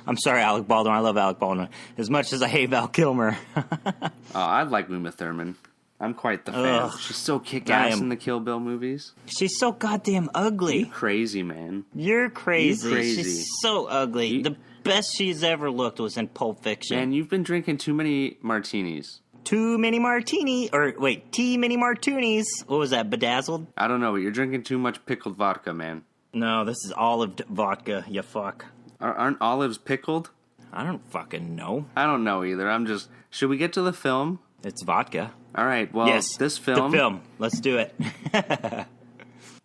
I'm sorry, Alec Baldwin. I love Alec Baldwin as much as I hate Val Kilmer. Oh, I like Uma Thurman. I'm quite the fan. She's so kick-ass in the Kill Bill movies. She's so goddamn ugly. You crazy, man. You're crazy. She's so ugly. The best she's ever looked was in Pulp Fiction. Man, you've been drinking too many martinis. Too many martini, or wait, many martinis. What was that, Bedazzled? I don't know, but you're drinking too much pickled vodka, man. No, this is olive vodka, you fuck. Aren't olives pickled? I don't fucking know. I don't know either. Should we get to the film? It's vodka. All right, well, yes, this film... the film. Let's do it.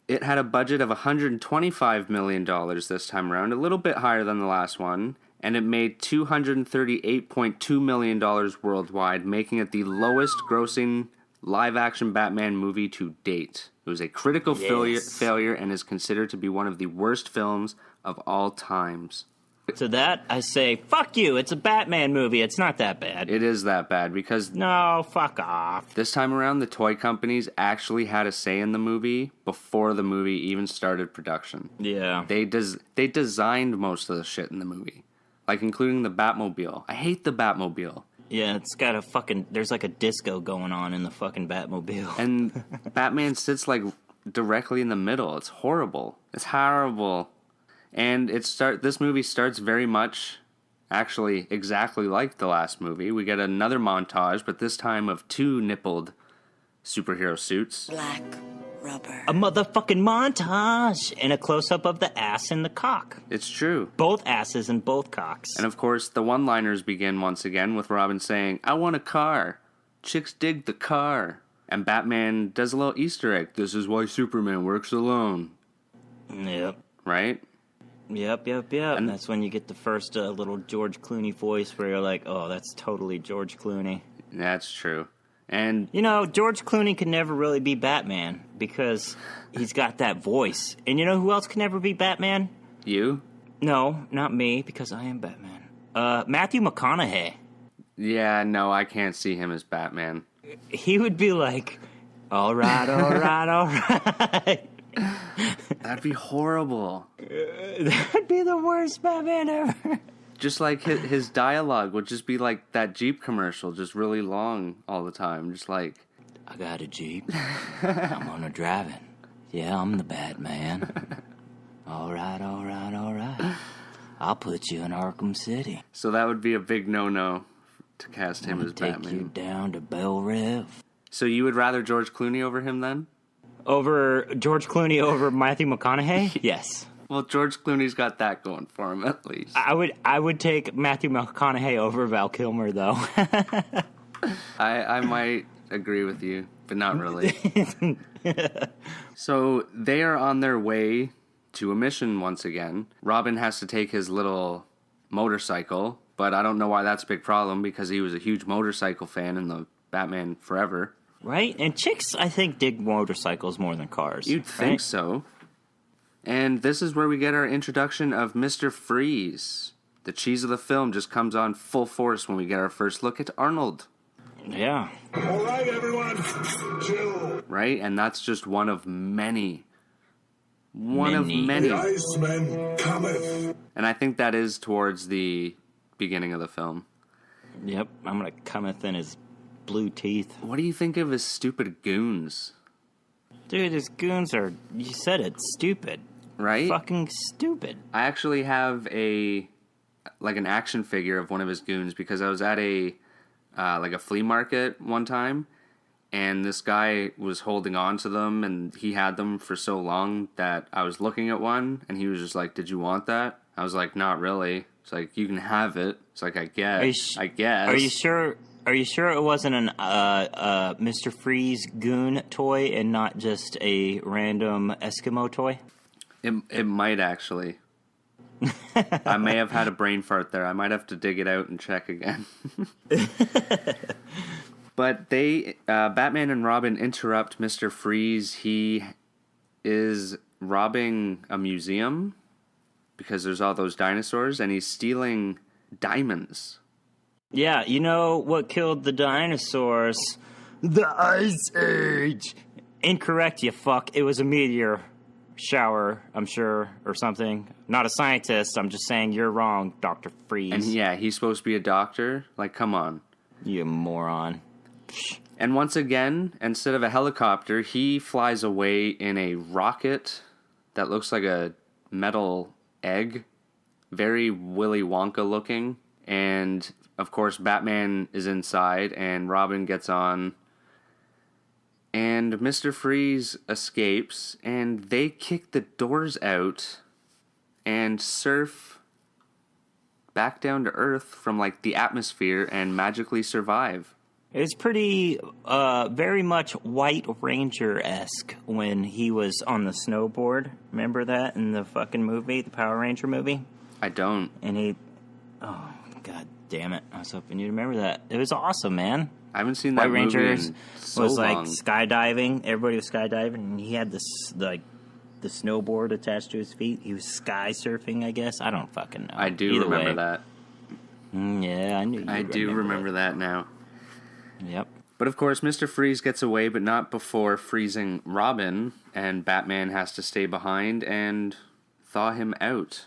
It had a budget of $125 million this time around, a little bit higher than the last one, and it made $238.2 million worldwide, making it the lowest grossing live-action Batman movie to date. It was a critical failure and is considered to be one of the worst films of all times. To that, I say, fuck you, it's a Batman movie, it's not that bad. It is that bad, because... No, fuck off. This time around, the toy companies actually had a say in the movie before the movie even started production. Yeah. They designed most of the shit in the movie. Like, including the Batmobile. I hate the Batmobile. Yeah, it's got a fucking... There's like a disco going on in the fucking Batmobile. And Batman sits, like, directly in the middle. It's horrible. It's horrible. And this movie starts very much, actually, exactly like the last movie. We get another montage, but this time of 2 nippled superhero suits. Black rubber. A motherfucking montage! And a close-up of the ass and the cock. It's true. Both asses and both cocks. And of course, the one-liners begin once again with Robin saying, I want a car. Chicks dig the car. And Batman does a little Easter egg. This is why Superman works alone. Yep. Right? Yep. And that's when you get the first little George Clooney voice where you're like, oh, that's totally George Clooney. That's true. And you know, George Clooney could never really be Batman because he's got that voice. And you know who else can never be Batman? You? No, not me, because I am Batman. Matthew McConaughey. Yeah, no, I can't see him as Batman. He would be like, all right. That'd be horrible. That'd be the worst Batman ever. Just like his dialogue would just be like that Jeep commercial, just really long all the time. Just like, I got a Jeep. I'm gonna drive it. Yeah, I'm the Batman. All right. I'll put you in Arkham City. So that would be a big no-no to cast him as Batman. Take you down to Belle Rev. So you would rather George Clooney over him then? Over George Clooney over Matthew McConaughey? Yes. Well, George Clooney's got that going for him, at least. I would take Matthew McConaughey over Val Kilmer, though. I might agree with you, but not really. So they are on their way to a mission once again. Robin has to take his little motorcycle, but I don't know why that's a big problem, because he was a huge motorcycle fan in the Batman Forever. Right? And chicks, I think, dig motorcycles more than cars. You'd think so. And this is where we get our introduction of Mr. Freeze. The cheese of the film just comes on full force when we get our first look at Arnold. Yeah. All right, everyone. Chill. Right? And that's just one of many. One of many. The Iceman cometh. And I think that is towards the beginning of the film. Yep. I'm going to cometh in his blue teeth. What do you think of his stupid goons? Dude, his goons are, you said it, stupid. Right? Fucking stupid. I actually have an action figure of one of his goons because I was at a flea market one time, and this guy was holding on to them, and he had them for so long that I was looking at one, and he was just like, "Did you want that?" I was like, "Not really." It's like, "You can have it." It's like, I guess. I guess. Are you sure? Are you sure it wasn't an Mr. Freeze goon toy and not just a random Eskimo toy? It might actually. I may have had a brain fart there. I might have to dig it out and check again. But Batman and Robin interrupt Mr. Freeze. He is robbing a museum because there's all those dinosaurs, and he's stealing diamonds. Yeah, you know what killed the dinosaurs? The Ice Age! Incorrect, you fuck. It was a meteor shower, I'm sure, or something. Not a scientist, I'm just saying you're wrong, Dr. Freeze. And yeah, he's supposed to be a doctor? Like, come on. You moron. And once again, instead of a helicopter, he flies away in a rocket that looks like a metal egg. Very Willy Wonka looking. And of course, Batman is inside, and Robin gets on. And Mr. Freeze escapes, and they kick the doors out and surf back down to Earth from, like, the atmosphere and magically survive. It's pretty, very much White Ranger-esque when he was on the snowboard. Remember that in the fucking movie, the Power Ranger movie? I don't. And he... Oh, God Damn it. I was hoping you'd remember that. It was awesome, man. I haven't seen that White movie Rangers in so was like long. skydiving. Everybody was skydiving, and he had this like the snowboard attached to his feet. He was sky surfing, I guess. I don't fucking know. I do Either remember way. that. Yeah, I knew. I do remember that now. Yep. But of course, Mr. Freeze gets away, but not before freezing Robin, and Batman has to stay behind and thaw him out.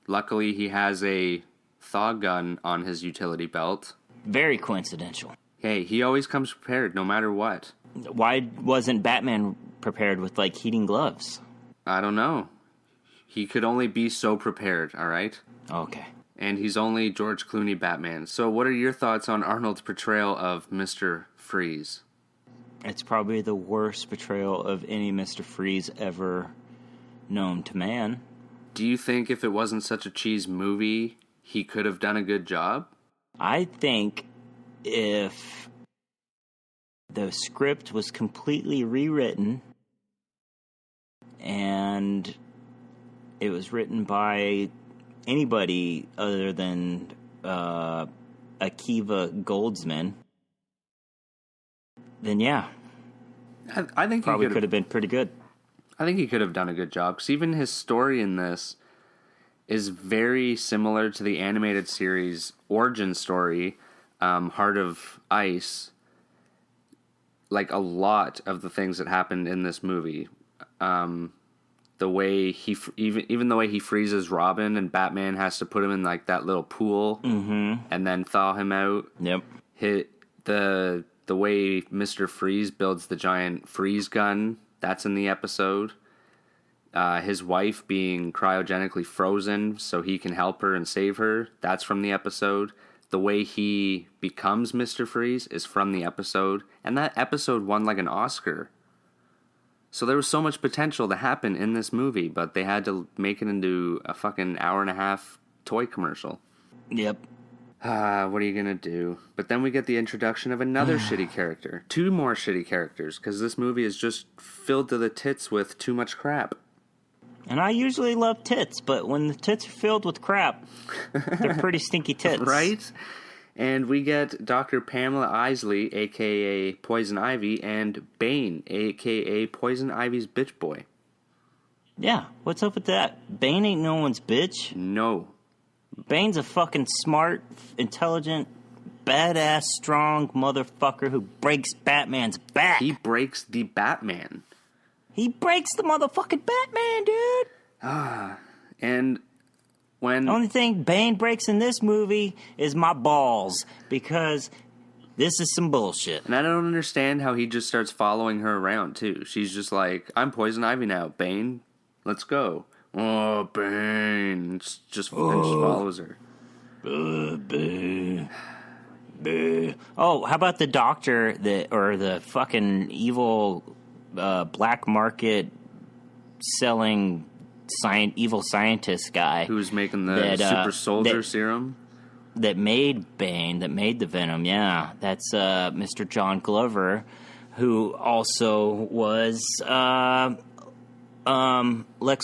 Luckily, he has a thaw gun on his utility belt. Very coincidental. Hey, he always comes prepared, no matter what. Why wasn't Batman prepared with, like, heating gloves? I don't know. He could only be so prepared, all right? Okay. And he's only George Clooney Batman. So what are your thoughts on Arnold's portrayal of Mr. Freeze? It's probably the worst portrayal of any Mr. Freeze ever known to man. Do you think if it wasn't such a cheese movie, he could have done a good job? I think if the script was completely rewritten and it was written by anybody other than Akiva Goldsman, then yeah, I think probably he could have been pretty good. I think he could have done a good job, because even his story in this is very similar to the animated series origin story, Heart of Ice. Like, a lot of the things that happened in this movie, the way even the way he freezes Robin and Batman has to put him in like that little pool and then thaw him out. Yep. The way Mr. Freeze builds the giant freeze gun, that's in the episode. His wife being cryogenically frozen so he can help her and save her, that's from the episode. The way he becomes Mr. Freeze is from the episode. And that episode won like an Oscar. So there was so much potential to happen in this movie, but they had to make it into a fucking hour-and-a-half toy commercial. Yep. What are you gonna do? But then we get the introduction of another shitty character. 2 more shitty characters, because this movie is just filled to the tits with too much crap. And I usually love tits, but when the tits are filled with crap, they're pretty stinky tits. Right? And we get Dr. Pamela Isley, a.k.a. Poison Ivy, and Bane, a.k.a. Poison Ivy's bitch boy. Yeah, what's up with that? Bane ain't no one's bitch. No. Bane's a fucking smart, intelligent, badass, strong motherfucker who breaks Batman's back. He breaks the Batman. He breaks the motherfucking Batman, dude. And when... The only thing Bane breaks in this movie is my balls, because this is some bullshit. And I don't understand how he just starts following her around, too. She's just like, I'm Poison Ivy now, Bane, let's go. Oh, Bane. And just follows her. Bane. Oh, how about the doctor or the fucking evil black market selling evil scientist guy who's making the super soldier serum that made Bane, that made the Venom? Yeah, that's Mr. John Glover, who also was Lex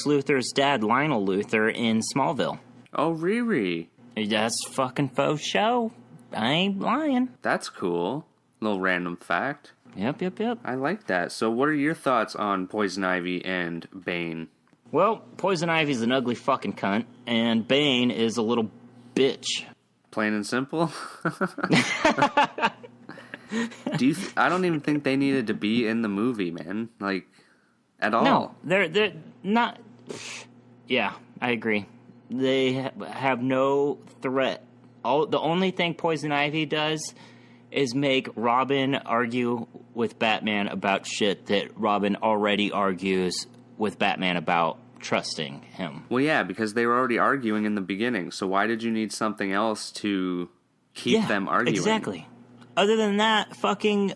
Luthor's dad, Lionel Luthor, in Smallville. Oh, Riri. That's fucking faux show. I ain't lying. That's cool. Little random fact. Yep. I like that. So what are your thoughts on Poison Ivy and Bane? Well, Poison Ivy's an ugly fucking cunt, and Bane is a little bitch. Plain and simple? I don't even think they needed to be in the movie, man. Like, at all. No, they're not... Yeah, I agree. They have no threat. The only thing Poison Ivy does is make Robin argue with Batman about shit that Robin already argues with Batman about trusting him. Well, yeah, because they were already arguing in the beginning, so why did you need something else to keep them arguing? Exactly. Other than that, fucking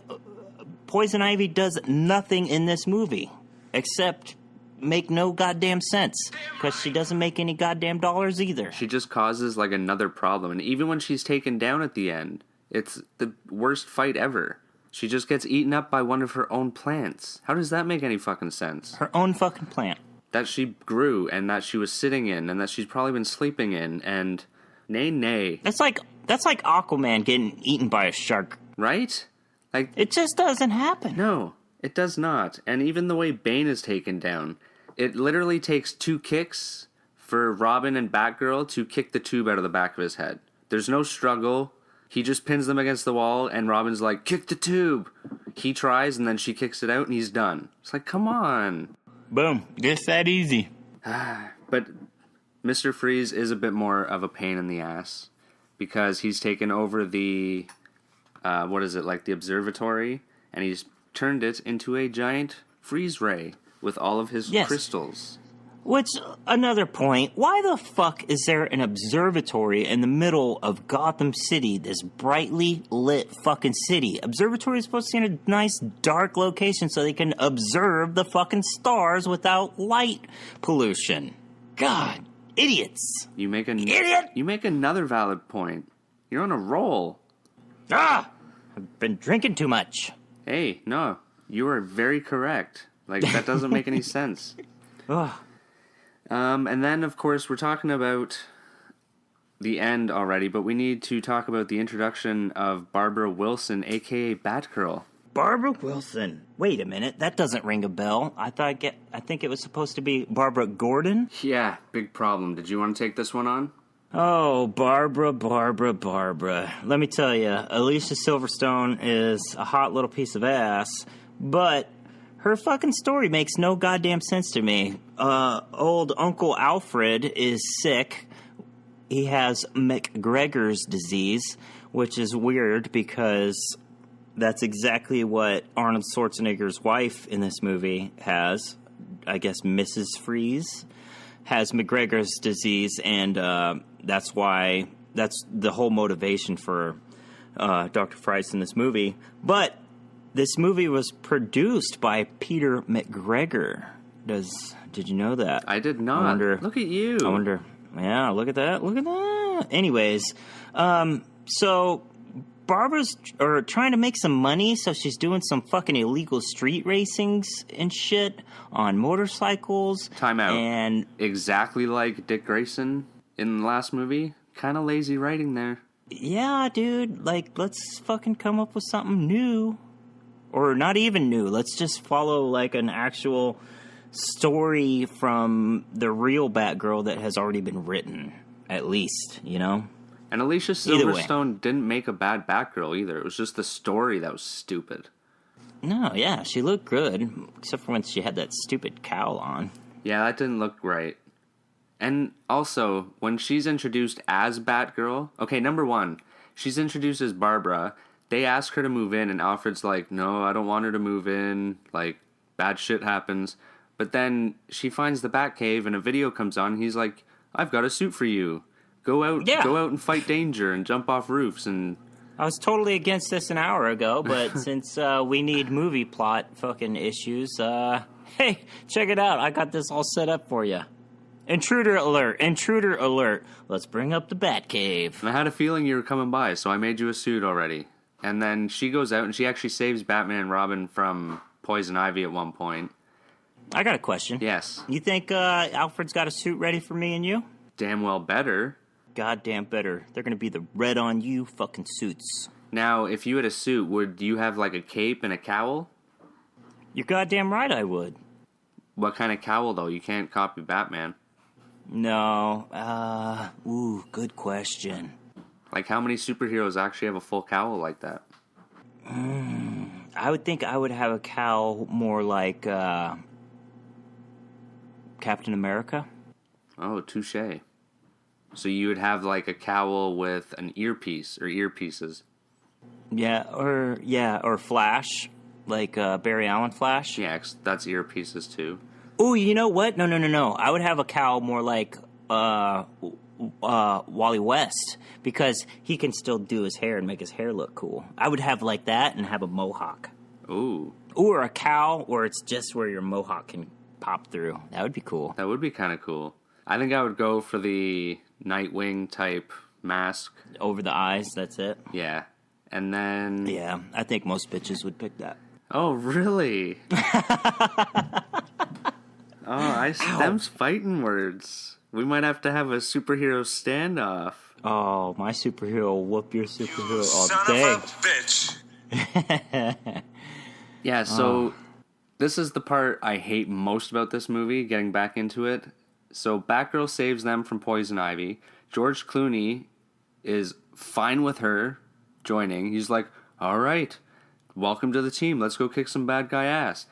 Poison Ivy does nothing in this movie except make no goddamn sense, because she doesn't make any goddamn dollars either. She just causes like another problem, and even when she's taken down at the end, it's the worst fight ever. She just gets eaten up by one of her own plants. How does that make any fucking sense? Her own fucking plant. That she grew, and that she was sitting in, and that she's probably been sleeping in, and nay. That's That's like Aquaman getting eaten by a shark. Right? Like, it just doesn't happen. No, it does not. And even the way Bane is taken down, it literally takes 2 kicks for Robin and Batgirl to kick the tube out of the back of his head. There's no struggle. He just pins them against the wall, and Robin's like, kick the tube. He tries, and then she kicks it out, and he's done. It's like, come on. Boom. Just that easy. But Mr. Freeze is a bit more of a pain in the ass, because he's taken over the, the observatory, and he's turned it into a giant freeze ray with all of his crystals. Which, another point, why the fuck is there an observatory in the middle of Gotham City, this brightly lit fucking city? Observatory is supposed to be in a nice dark location so they can observe the fucking stars without light pollution. God, idiots. You make Idiot! You make another valid point. You're on a roll. I've been drinking too much. Hey, no, you are very correct. Like, that doesn't make any sense. Ugh. And then, of course, we're talking about the end already, but we need to talk about the introduction of Barbara Wilson, a.k.a. Batgirl. Barbara Wilson. Wait a minute, that doesn't ring a bell. I think it was supposed to be Barbara Gordon. Yeah, big problem. Did you want to take this one on? Oh, Barbara. Let me tell you, Alicia Silverstone is a hot little piece of ass, but her fucking story makes no goddamn sense to me. Old Uncle Alfred is sick. He has McGregor's disease, which is weird because that's exactly what Arnold Schwarzenegger's wife in this movie has. I guess Mrs. Freeze has McGregor's disease, and that's the whole motivation for Dr. Freeze in this movie. But this movie was produced by Peter McGregor. Did you know that? I did not. Look at you. I wonder. Yeah, look at that. Anyways, so Barbara's trying to make some money, so she's doing some fucking illegal street racings and shit on motorcycles. Time out. And exactly like Dick Grayson in the last movie. Kind of lazy writing there. Yeah, dude. Like, let's fucking come up with something new. Or not even new. Let's just follow, like, an actual story from the real Batgirl that has already been written, at least, you know? And Alicia Silverstone didn't make a bad Batgirl either. It was just the story that was stupid. No, yeah, she looked good, except for when she had that stupid cowl on. Yeah, that didn't look right. And also, when she's introduced as Batgirl... Okay, number one, she's introduced as Barbara. They ask her to move in, and Alfred's like, no, I don't want her to move in. Like, bad shit happens. But then she finds the Batcave, and a video comes on, and he's like, I've got a suit for you. Go out and fight danger and jump off roofs. And I was totally against this an hour ago, but since we need movie plot fucking issues, hey, check it out. I got this all set up for you. Intruder alert. Let's bring up the Batcave. And I had a feeling you were coming by, so I made you a suit already. And then she goes out and she actually saves Batman and Robin from Poison Ivy at one point. I got a question. Yes. You think Alfred's got a suit ready for me and you? Damn well better. Goddamn better. They're going to be the RedOnYou fucking suits. Now, if you had a suit, would you have like a cape and a cowl? You're goddamn right I would. What kind of cowl, though? You can't copy Batman. No. Good question. Like, how many superheroes actually have a full cowl like that? I would think I would have a cowl more like Captain America. Oh, touche. So you would have like a cowl with an earpiece or earpieces. Yeah, or Flash, like Barry Allen Flash. Yeah, that's earpieces too. Oh, you know what? No. I would have a cowl more like Wally West, because he can still do his hair and make his hair look cool. I would have like that and have a mohawk. Ooh. Or a cowl where it's just where your mohawk can pop through. That would be cool. That would be kind of cool. I think I would go for the Nightwing type mask. Over the eyes, that's it? Yeah. And then... Yeah, I think most bitches would pick that. Oh, really? Them's fighting words. We might have to have a superhero standoff. Oh, my superhero will whoop your superhero all Son day. of a bitch. Yeah, so this is the part I hate most about this movie, getting back into it. So Batgirl saves them from Poison Ivy. George Clooney is fine with her joining. He's like, all right, welcome to the team. Let's go kick some bad guy ass.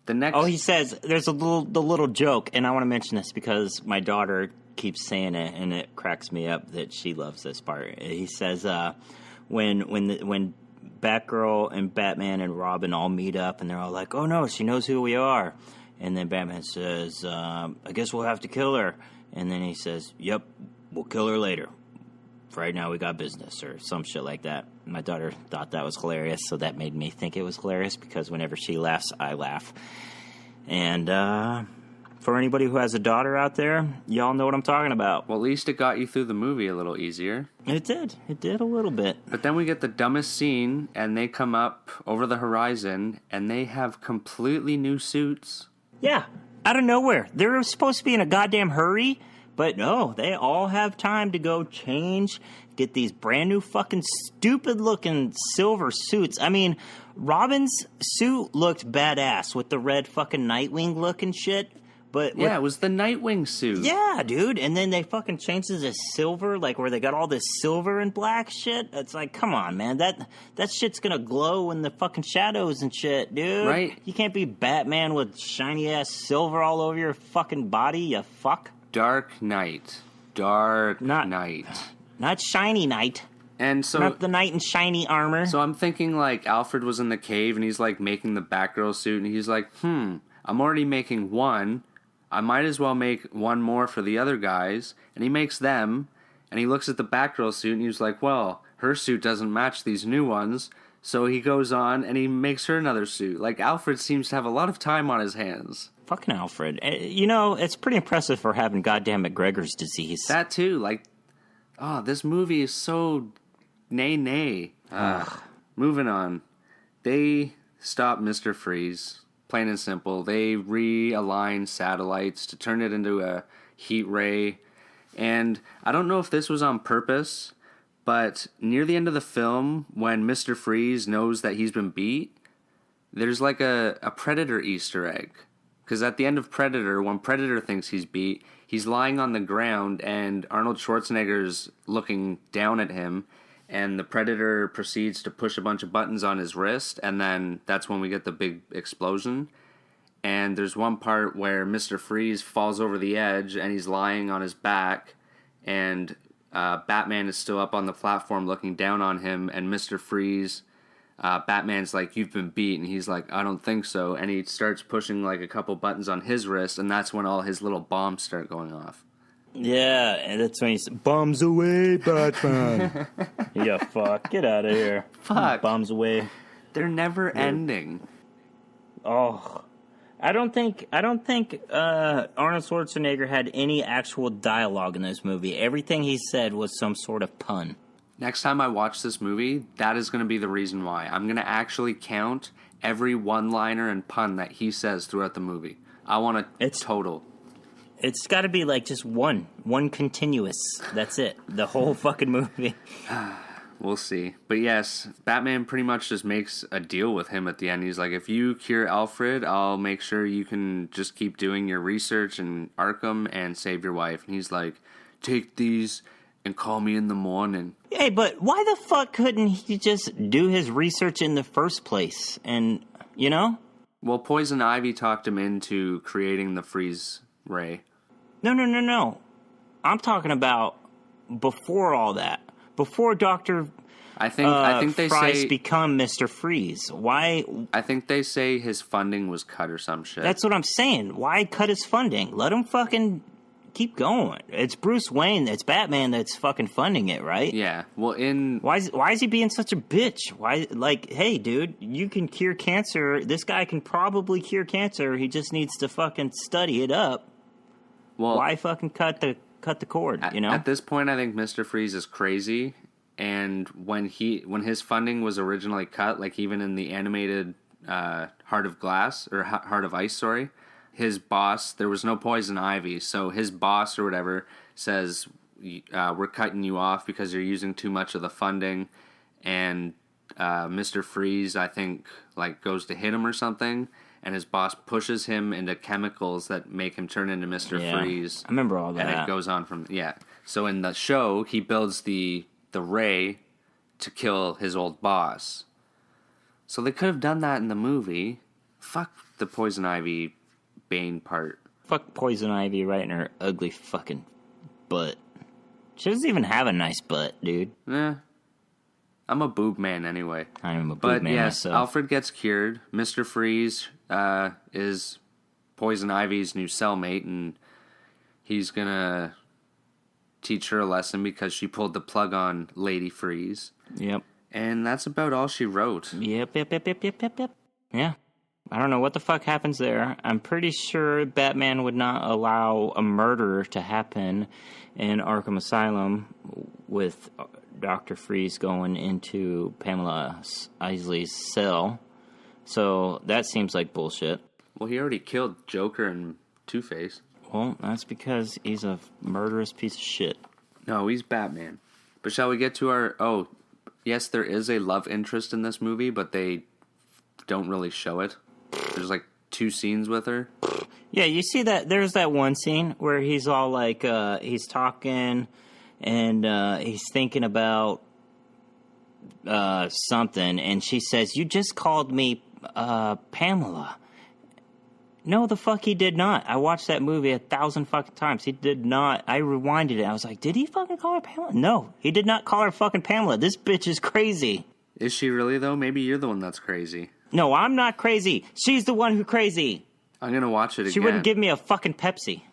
He says, there's the little joke, and I want to mention this because my daughter keeps saying it, and it cracks me up that she loves this part. He says, when Batgirl and Batman and Robin all meet up, and they're all like, oh no, she knows who we are. And then Batman says, I guess we'll have to kill her. And then he says, yep, we'll kill her later. For right now, we got business, or some shit like that. My daughter thought that was hilarious, so that made me think it was hilarious, because whenever she laughs, I laugh. And for anybody who has a daughter out there, y'all know what I'm talking about. Well, at least it got you through the movie a little easier. It did. It did a little bit. But then we get the dumbest scene, and they come up over the horizon, and they have completely new suits. Yeah, out of nowhere. They were supposed to be in a goddamn hurry, but no, they all have time to go change, get these brand new fucking stupid looking silver suits. I mean, Robin's suit looked badass with the red fucking Nightwing look and shit. But yeah, it was the Nightwing suit. Yeah, dude. And then they fucking changed it to silver, like where they got all this silver and black shit. It's like, come on, man. That shit's gonna glow in the fucking shadows and shit, dude. Right. You can't be Batman with shiny ass silver all over your fucking body, you fuck. Dark Knight. Knight. Not shiny knight. And so, not the knight in shiny armor. So I'm thinking like Alfred was in the cave and he's like making the Batgirl suit and he's like, I'm already making one. I might as well make one more for the other guys. And he makes them, and he looks at the Batgirl suit, and he's like, well, her suit doesn't match these new ones. So he goes on, and he makes her another suit. Like, Alfred seems to have a lot of time on his hands. Fucking Alfred. You know, it's pretty impressive for having goddamn McGregor's disease. That, too. Like, this movie is so nay. Moving on. They stop Mr. Freeze. Plain and simple. They realign satellites to turn it into a heat ray. And I don't know if this was on purpose, but near the end of the film, when Mr. Freeze knows that he's been beat, there's like a Predator Easter egg. Because at the end of Predator, when Predator thinks he's beat, he's lying on the ground and Arnold Schwarzenegger's looking down at him. And the Predator proceeds to push a bunch of buttons on his wrist, and then that's when we get the big explosion. And there's one part where Mr. Freeze falls over the edge, and he's lying on his back, and Batman is still up on the platform looking down on him, and Mr. Freeze, Batman's like, you've been beat, and he's like, I don't think so, and he starts pushing like a couple buttons on his wrist, and that's when all his little bombs start going off. Yeah, and that's when he's bombs away, Batman. Yeah, fuck, get out of here. Fuck, bombs away. They're never ending. Oh, I don't think Arnold Schwarzenegger had any actual dialogue in this movie. Everything he said was some sort of pun. Next time I watch this movie, that is going to be the reason why. I'm going to actually count every one-liner and pun that he says throughout the movie. I want a total. It's got to be like just one continuous. That's it. The whole fucking movie. We'll see. But yes, Batman pretty much just makes a deal with him at the end. He's like, if you cure Alfred, I'll make sure you can just keep doing your research in Arkham and save your wife. And he's like, take these and call me in the morning. Hey, but why the fuck couldn't he just do his research in the first place? And, you know? Well, Poison Ivy talked him into creating the freeze ray. No. I'm talking about before all that. Before Dr. I think they Fries say become Mr. Freeze. Why? I think they say his funding was cut or some shit. That's what I'm saying. Why cut his funding? Let him fucking keep going. It's Bruce Wayne. It's Batman that's fucking funding it, right? Yeah. Well, why is he being such a bitch? Why? Like, hey, dude, you can cure cancer. This guy can probably cure cancer. He just needs to fucking study it up. Well, why fucking cut the cord? You know. At this point, I think Mr. Freeze is crazy. And when his funding was originally cut, like even in the animated Heart of Glass or Heart of Ice, sorry, his boss, there was no poison ivy, so his boss or whatever says, we're cutting you off because you're using too much of the funding, and Mr. Freeze, I think, like, goes to hit him or something, and his boss pushes him into chemicals that make him turn into Mr. Freeze. I remember all that. And it goes on from, So in the show, he builds the ray to kill his old boss. So they could have done that in the movie. Fuck the poison ivy Bane part. Fuck poison ivy right in her ugly fucking butt. She doesn't even have a nice butt, dude. I'm a boob man anyway. I am a boob man myself. Alfred gets cured. Mr. Freeze is Poison Ivy's new cellmate, and he's gonna teach her a lesson because she pulled the plug on Lady Freeze. Yep. And that's about all she wrote. Yep. Yeah. I don't know what the fuck happens there. I'm pretty sure Batman would not allow a murder to happen in Arkham Asylum with Dr. Freeze going into Pamela Isley's cell. So that seems like bullshit. Well, he already killed Joker and Two-Face. Well, that's because he's a murderous piece of shit. No, he's Batman. But shall we get to our... Oh, yes, there is a love interest in this movie, but they don't really show it. There's like 2 scenes with her. Yeah, you see that there's that one scene where he's all like, he's talking and he's thinking about something, and she says, "You just called me Pamela." No, the fuck he did not. I watched that movie 1,000 fucking times. He did not. I rewinded it. I was like, did he fucking call her Pamela? No, he did not call her fucking Pamela. This bitch is crazy. Is she really, though? Maybe you're the one that's crazy. No, I'm not crazy. She's the one who's crazy. I'm gonna watch it again. She wouldn't give me a fucking Pepsi.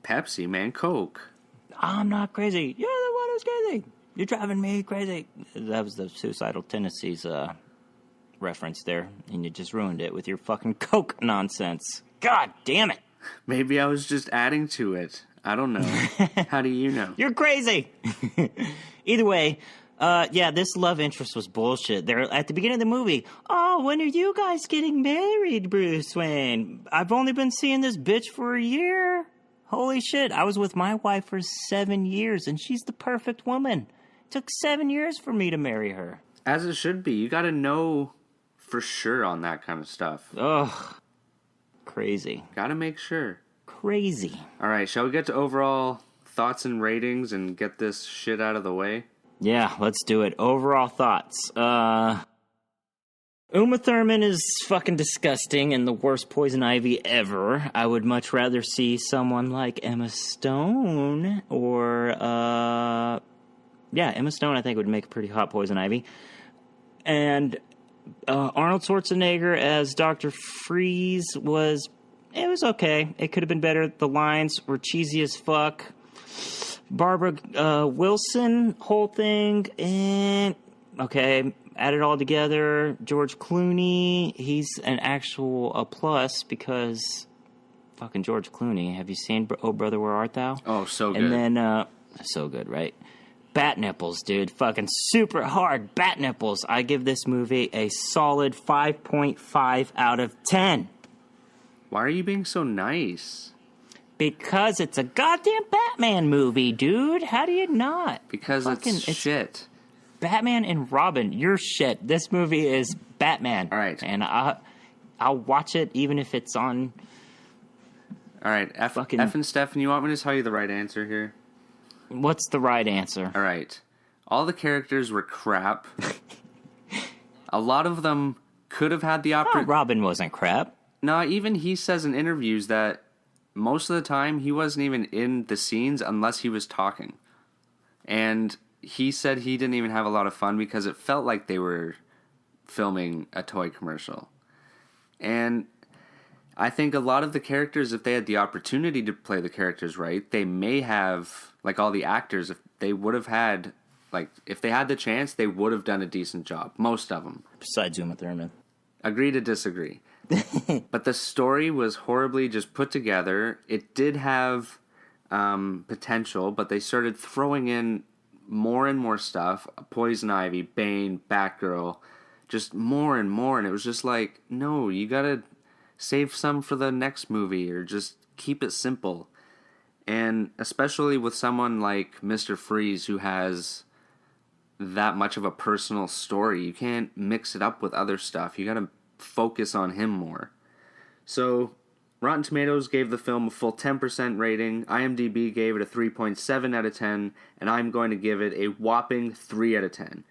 Pepsi, man. Coke. I'm not crazy. You're the one who's crazy. You're driving me crazy. That was the Suicidal Tendencies reference there, and you just ruined it with your fucking Coke nonsense. God damn it. Maybe I was just adding to it. I don't know. How do you know? You're crazy. Either way, this love interest was bullshit. They're at the beginning of the movie. Oh, when are you guys getting married, Bruce Wayne? I've only been seeing this bitch for a year. Holy shit. I was with my wife for 7 years, and she's the perfect woman. It took 7 years for me to marry her. As it should be. You gotta know for sure on that kind of stuff. Ugh. Crazy. Gotta make sure. Crazy. All right, shall we get to overall thoughts and ratings and get this shit out of the way? Yeah, let's do it. Overall thoughts. Uma Thurman is fucking disgusting and the worst Poison Ivy ever. I would much rather see someone like Emma Stone or, Emma Stone I think would make a pretty hot Poison Ivy. And Arnold Schwarzenegger as Dr. Freeze was okay. It could have been better. The lines were cheesy as fuck. Barbara Wilson, whole thing, and okay, add it all together. George Clooney, he's an actual a plus because fucking George Clooney. Have you seen Oh Brother, Where Art Thou? Oh, so good. And then, so good, right? Bat nipples, dude. Fucking super hard bat nipples. I give this movie a solid 5.5 out of 10. Why are you being so nice? Because it's a goddamn Batman movie, dude. How do you not? Because it's shit. Batman and Robin, you're shit. This movie is Batman. All right. And I'll watch it even if it's on... All right, F and Stefan, you want me to tell you the right answer here? What's the right answer? All right. All the characters were crap. A lot of them could have had the opportunity. Robin wasn't crap. No, even he says in interviews that most of the time he wasn't even in the scenes unless he was talking. And he said he didn't even have a lot of fun because it felt like they were filming a toy commercial. And I think a lot of the characters, if they had the opportunity to play the characters right, they may have, like all the actors, if they would have had, like, if they had the chance, they would have done a decent job. Most of them. Besides Uma Thurman. Agree to disagree. But the story was horribly just put together. It did have potential, but they started throwing in more and more stuff. Poison Ivy, Bane, Batgirl, just more and more. And it was just like, no, you gotta save some for the next movie, or just keep it simple. And especially with someone like Mr. Freeze, who has that much of a personal story, you can't mix it up with other stuff. You gotta focus on him more. So, Rotten Tomatoes gave the film a full 10% rating, IMDb gave it a 3.7 out of 10, and I'm going to give it a whopping 3 out of 10.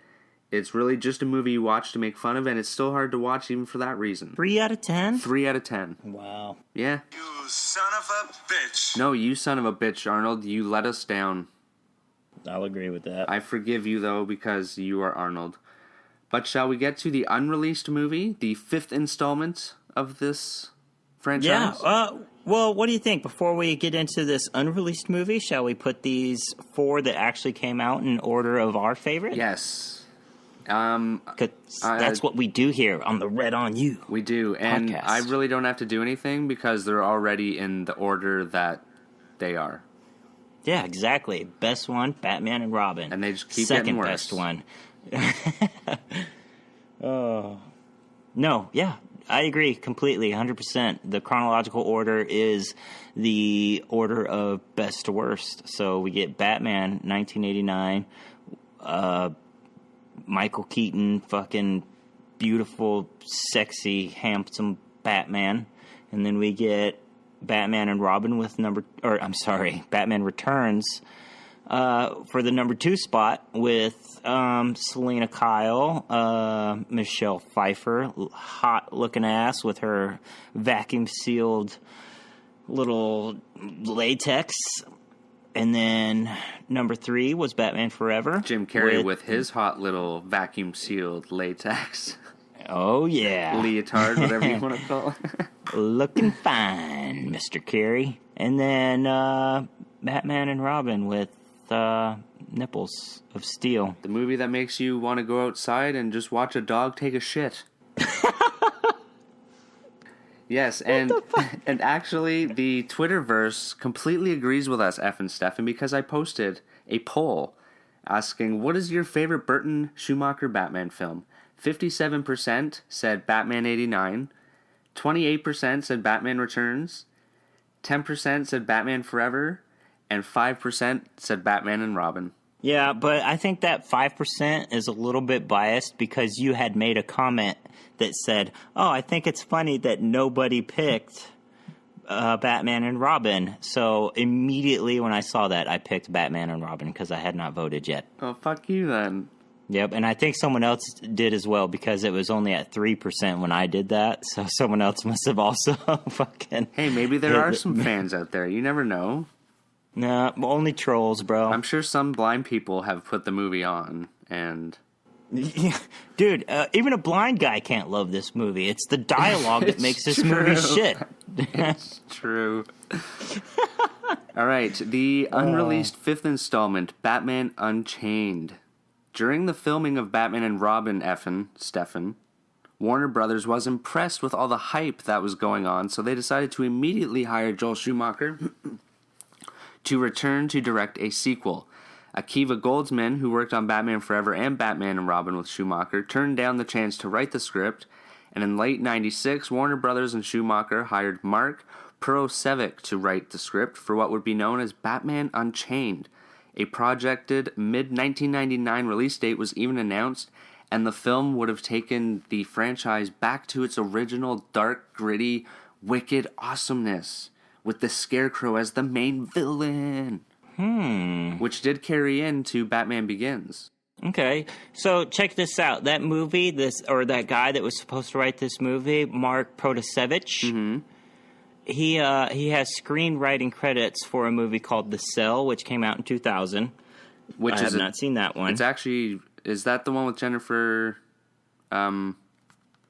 It's really just a movie you watch to make fun of, and it's still hard to watch even for that reason. 3 out of 10? 3 out of 10. Wow. Yeah. You son of a bitch. No, you son of a bitch, Arnold. You let us down. I'll agree with that. I forgive you, though, because you are Arnold. But shall we get to the unreleased movie, the 5th installment of this franchise? Yeah. Well, what do you think? Before we get into this unreleased movie, shall we put these 4 that actually came out in order of our favorite? Yes. That's what we do here on the Red on You. We do, and podcast. I really don't have to do anything because they're already in the order that they are. Yeah, exactly. Best one, Batman and Robin. And they just keep Second getting worse. best one. Oh. No, yeah, I agree completely, 100%. The chronological order is the order of best to worst. So we get Batman, 1989, Michael Keaton, fucking beautiful, sexy, handsome Batman. And then we get Batman and Robin with Batman Returns for the number 2 spot with Selena Kyle, Michelle Pfeiffer, hot looking ass with her vacuum sealed little latex. And then number 3 was Batman Forever. Jim Carrey with his hot little vacuum sealed latex. Oh yeah, leotard, whatever you want to call it. Looking fine, Mr. Carey. And then Batman and Robin with nipples of steel. The movie that makes you want to go outside and just watch a dog take a shit. Yes, and actually the Twitterverse completely agrees with us, F and Stefan, because I posted a poll asking, what is your favorite Burton Schumacher Batman film? 57% said Batman 89, 28% said Batman Returns, 10% said Batman Forever, and 5% said Batman and Robin. Yeah, but I think that 5% is a little bit biased because you had made a comment that said, oh, I think it's funny that nobody picked Batman and Robin. So immediately when I saw that, I picked Batman and Robin because I had not voted yet. Oh, fuck you then. Yep, and I think someone else did as well because it was only at 3% when I did that. So someone else must have also fucking... Hey, maybe there are some fans out there. You never know. No, only trolls, bro. I'm sure some blind people have put the movie on, and... Dude, even a blind guy can't love this movie. It's the dialogue that makes this movie shit. It's true. All right, the unreleased 5th installment, Batman Unchained. During the filming of Batman and Robin, Stefan, Warner Brothers was impressed with all the hype that was going on, so they decided to immediately hire Joel Schumacher to return to direct a sequel. Akiva Goldsman, who worked on Batman Forever and Batman and Robin with Schumacher, turned down the chance to write the script, and in late 96, Warner Brothers and Schumacher hired Mark Perosevic to write the script for what would be known as Batman Unchained. A projected mid-1999 release date was even announced, and the film would have taken the franchise back to its original dark, gritty, wicked awesomeness, with the Scarecrow as the main villain. Which did carry into Batman Begins. Okay, so check this out. That movie, that guy that was supposed to write this movie, Mark Protasevich, he has screenwriting credits for a movie called The Cell, which came out in 2000. I have not seen that one. It's actually, is that the one with Jennifer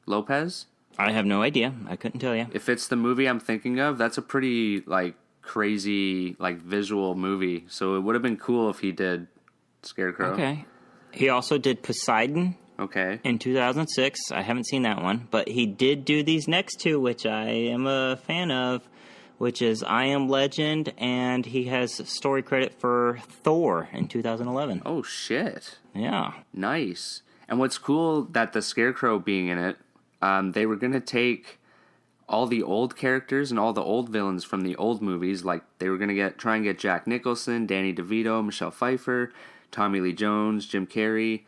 Lopez? I have no idea. I couldn't tell you. If it's the movie I'm thinking of, that's a pretty, crazy, visual movie. So it would have been cool if he did Scarecrow. Okay. He also did Poseidon. Okay. In 2006. I haven't seen that one. But he did do these next two, which I am a fan of, which is I Am Legend, and he has story credit for Thor in 2011. Oh, shit. Yeah. Nice. And what's cool that the Scarecrow being in it, they were going to take all the old characters and all the old villains from the old movies. Like, they were going to try and get Jack Nicholson, Danny DeVito, Michelle Pfeiffer, Tommy Lee Jones, Jim Carrey,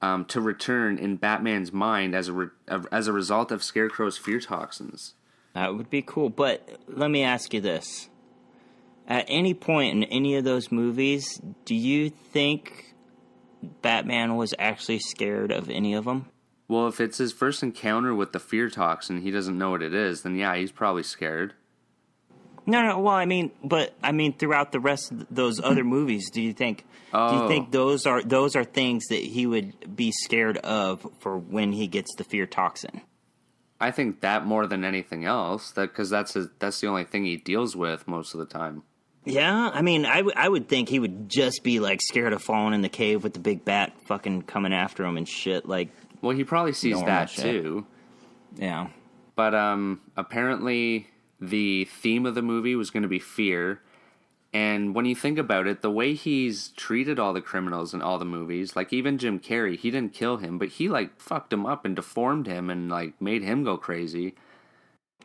to return in Batman's mind as a result of Scarecrow's fear toxins. That would be cool, but let me ask you this. At any point in any of those movies, do you think Batman was actually scared of any of them? Well, if it's his first encounter with the fear toxin, he doesn't know what it is, then yeah, he's probably scared. No, well, I mean throughout the rest of those other movies, do you think those are things that he would be scared of for when he gets the fear toxin? I think that more than anything else, because that's the only thing he deals with most of the time. Yeah, I mean, I would think he would just be like scared of falling in the cave with the big bat fucking coming after him and shit. Like, well, he probably sees that too. Yeah, but apparently the theme of the movie was going to be fear. And when you think about it, the way he's treated all the criminals in all the movies, like even Jim Carrey, he didn't kill him, but he like fucked him up and deformed him and like made him go crazy.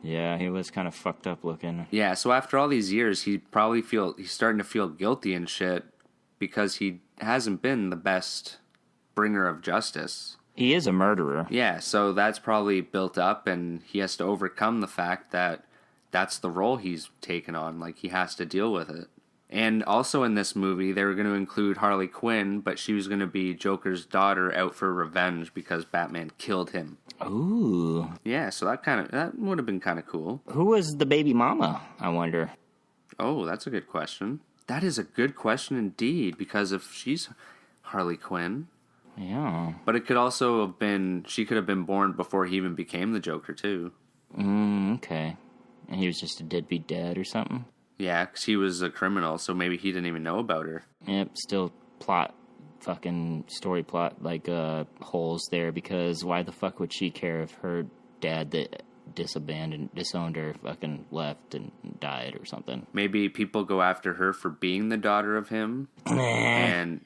Yeah, he was kind of fucked up looking. Yeah, so after all these years, he's starting to feel guilty and shit because he hasn't been the best bringer of justice. He is a murderer. Yeah, so that's probably built up, and he has to overcome the fact that that's the role he's taken on. Like, he has to deal with it. And also in this movie, they were going to include Harley Quinn, but she was going to be Joker's daughter out for revenge because Batman killed him. Ooh. Yeah, so that would have been kind of cool. Who was the baby mama, I wonder? Oh, that's a good question. That is a good question indeed, because if she's Harley Quinn... Yeah. But it could also have been... She could have been born before he even became the Joker, too. Okay. And he was just a deadbeat dad or something? Yeah, because he was a criminal, so maybe he didn't even know about her. Yep, still story plot, like, holes there, because why the fuck would she care if her dad that disowned her fucking left and died or something? Maybe people go after her for being the daughter of him and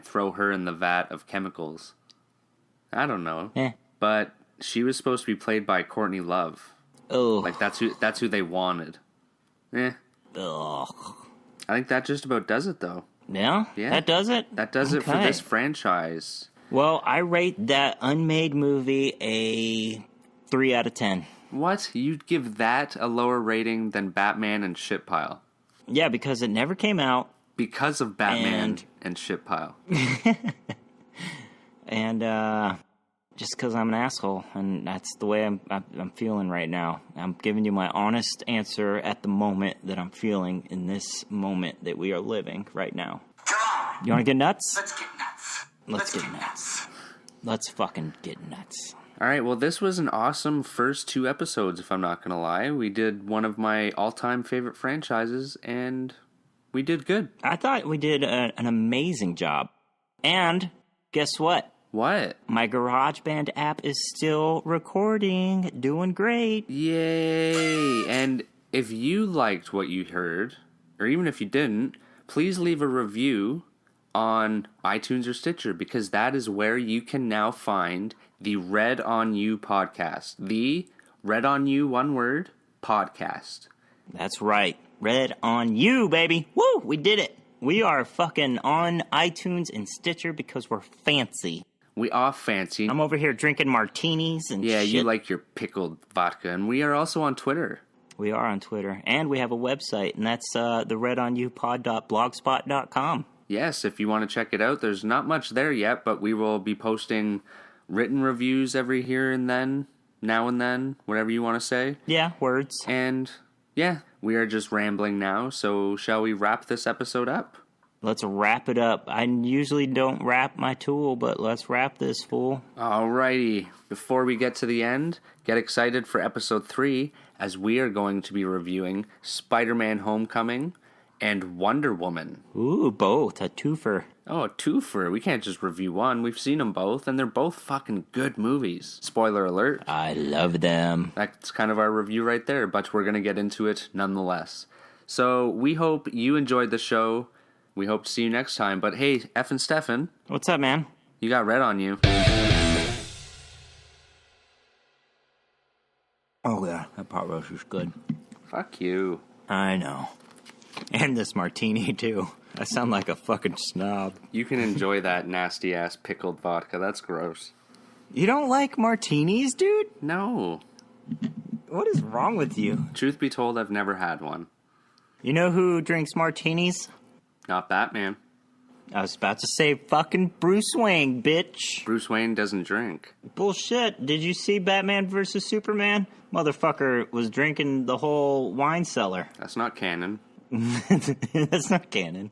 throw her in the vat of chemicals. I don't know. But she was supposed to be played by Courtney Love. Oh. Like, that's who they wanted. Ugh. I think that just about does it, though. Yeah? That does it? That does it for this franchise. Well, I rate that unmade movie a 3 out of 10. What? You'd give that a lower rating than Batman and Shitpile? Yeah, because it never came out. Because of Batman and Shitpile. And, just because I'm an asshole, and that's the way I'm feeling right now. I'm giving you my honest answer at the moment that I'm feeling in this moment that we are living right now. Come on! You want to get nuts? Let's get nuts. Let's get nuts. Let's fucking get nuts. All right, well, this was an awesome first 2 episodes, if I'm not going to lie. We did one of my all-time favorite franchises, and we did good. I thought we did an amazing job. And guess what? What? My GarageBand app is still recording, doing great. Yay! And if you liked what you heard, or even if you didn't, please leave a review on iTunes or Stitcher, because that is where you can now find the RedOnYou podcast. The RedOnYou, one word, podcast. That's right. RedOnYou, baby. Woo! We did it. We are fucking on iTunes and Stitcher because we're fancy. We are fancy. I'm over here drinking martinis and shit. You like your pickled vodka. And we are also on Twitter. We are on Twitter. And we have a website, and that's the redonyoupod.blogspot.com. Yes, if you want to check it out. There's not much there yet, but we will be posting written reviews every here and then, now and then, whatever you want to say. Yeah, words. And, yeah, we are just rambling now, so shall we wrap this episode up? Let's wrap it up. I usually don't wrap my tool, but let's wrap this, fool. Alrighty. Before we get to the end, get excited for episode 3, as we are going to be reviewing Spider-Man Homecoming and Wonder Woman. Ooh, both. A twofer. Oh, a twofer. We can't just review one. We've seen them both, and they're both fucking good movies. Spoiler alert. I love them. That's kind of our review right there, but we're going to get into it nonetheless. So we hope you enjoyed the show. We hope to see you next time. But hey, F and Stefan. What's up, man? You got Red on you. Oh, yeah. That pot roast is good. Fuck you. I know. And this martini, too. I sound like a fucking snob. You can enjoy that nasty-ass pickled vodka. That's gross. You don't like martinis, dude? No. What is wrong with you? Truth be told, I've never had one. You know who drinks martinis? Not Batman. I was about to say fucking Bruce Wayne, bitch. Bruce Wayne doesn't drink. Bullshit. Did you see Batman versus Superman? Motherfucker was drinking the whole wine cellar. That's not canon. That's not canon.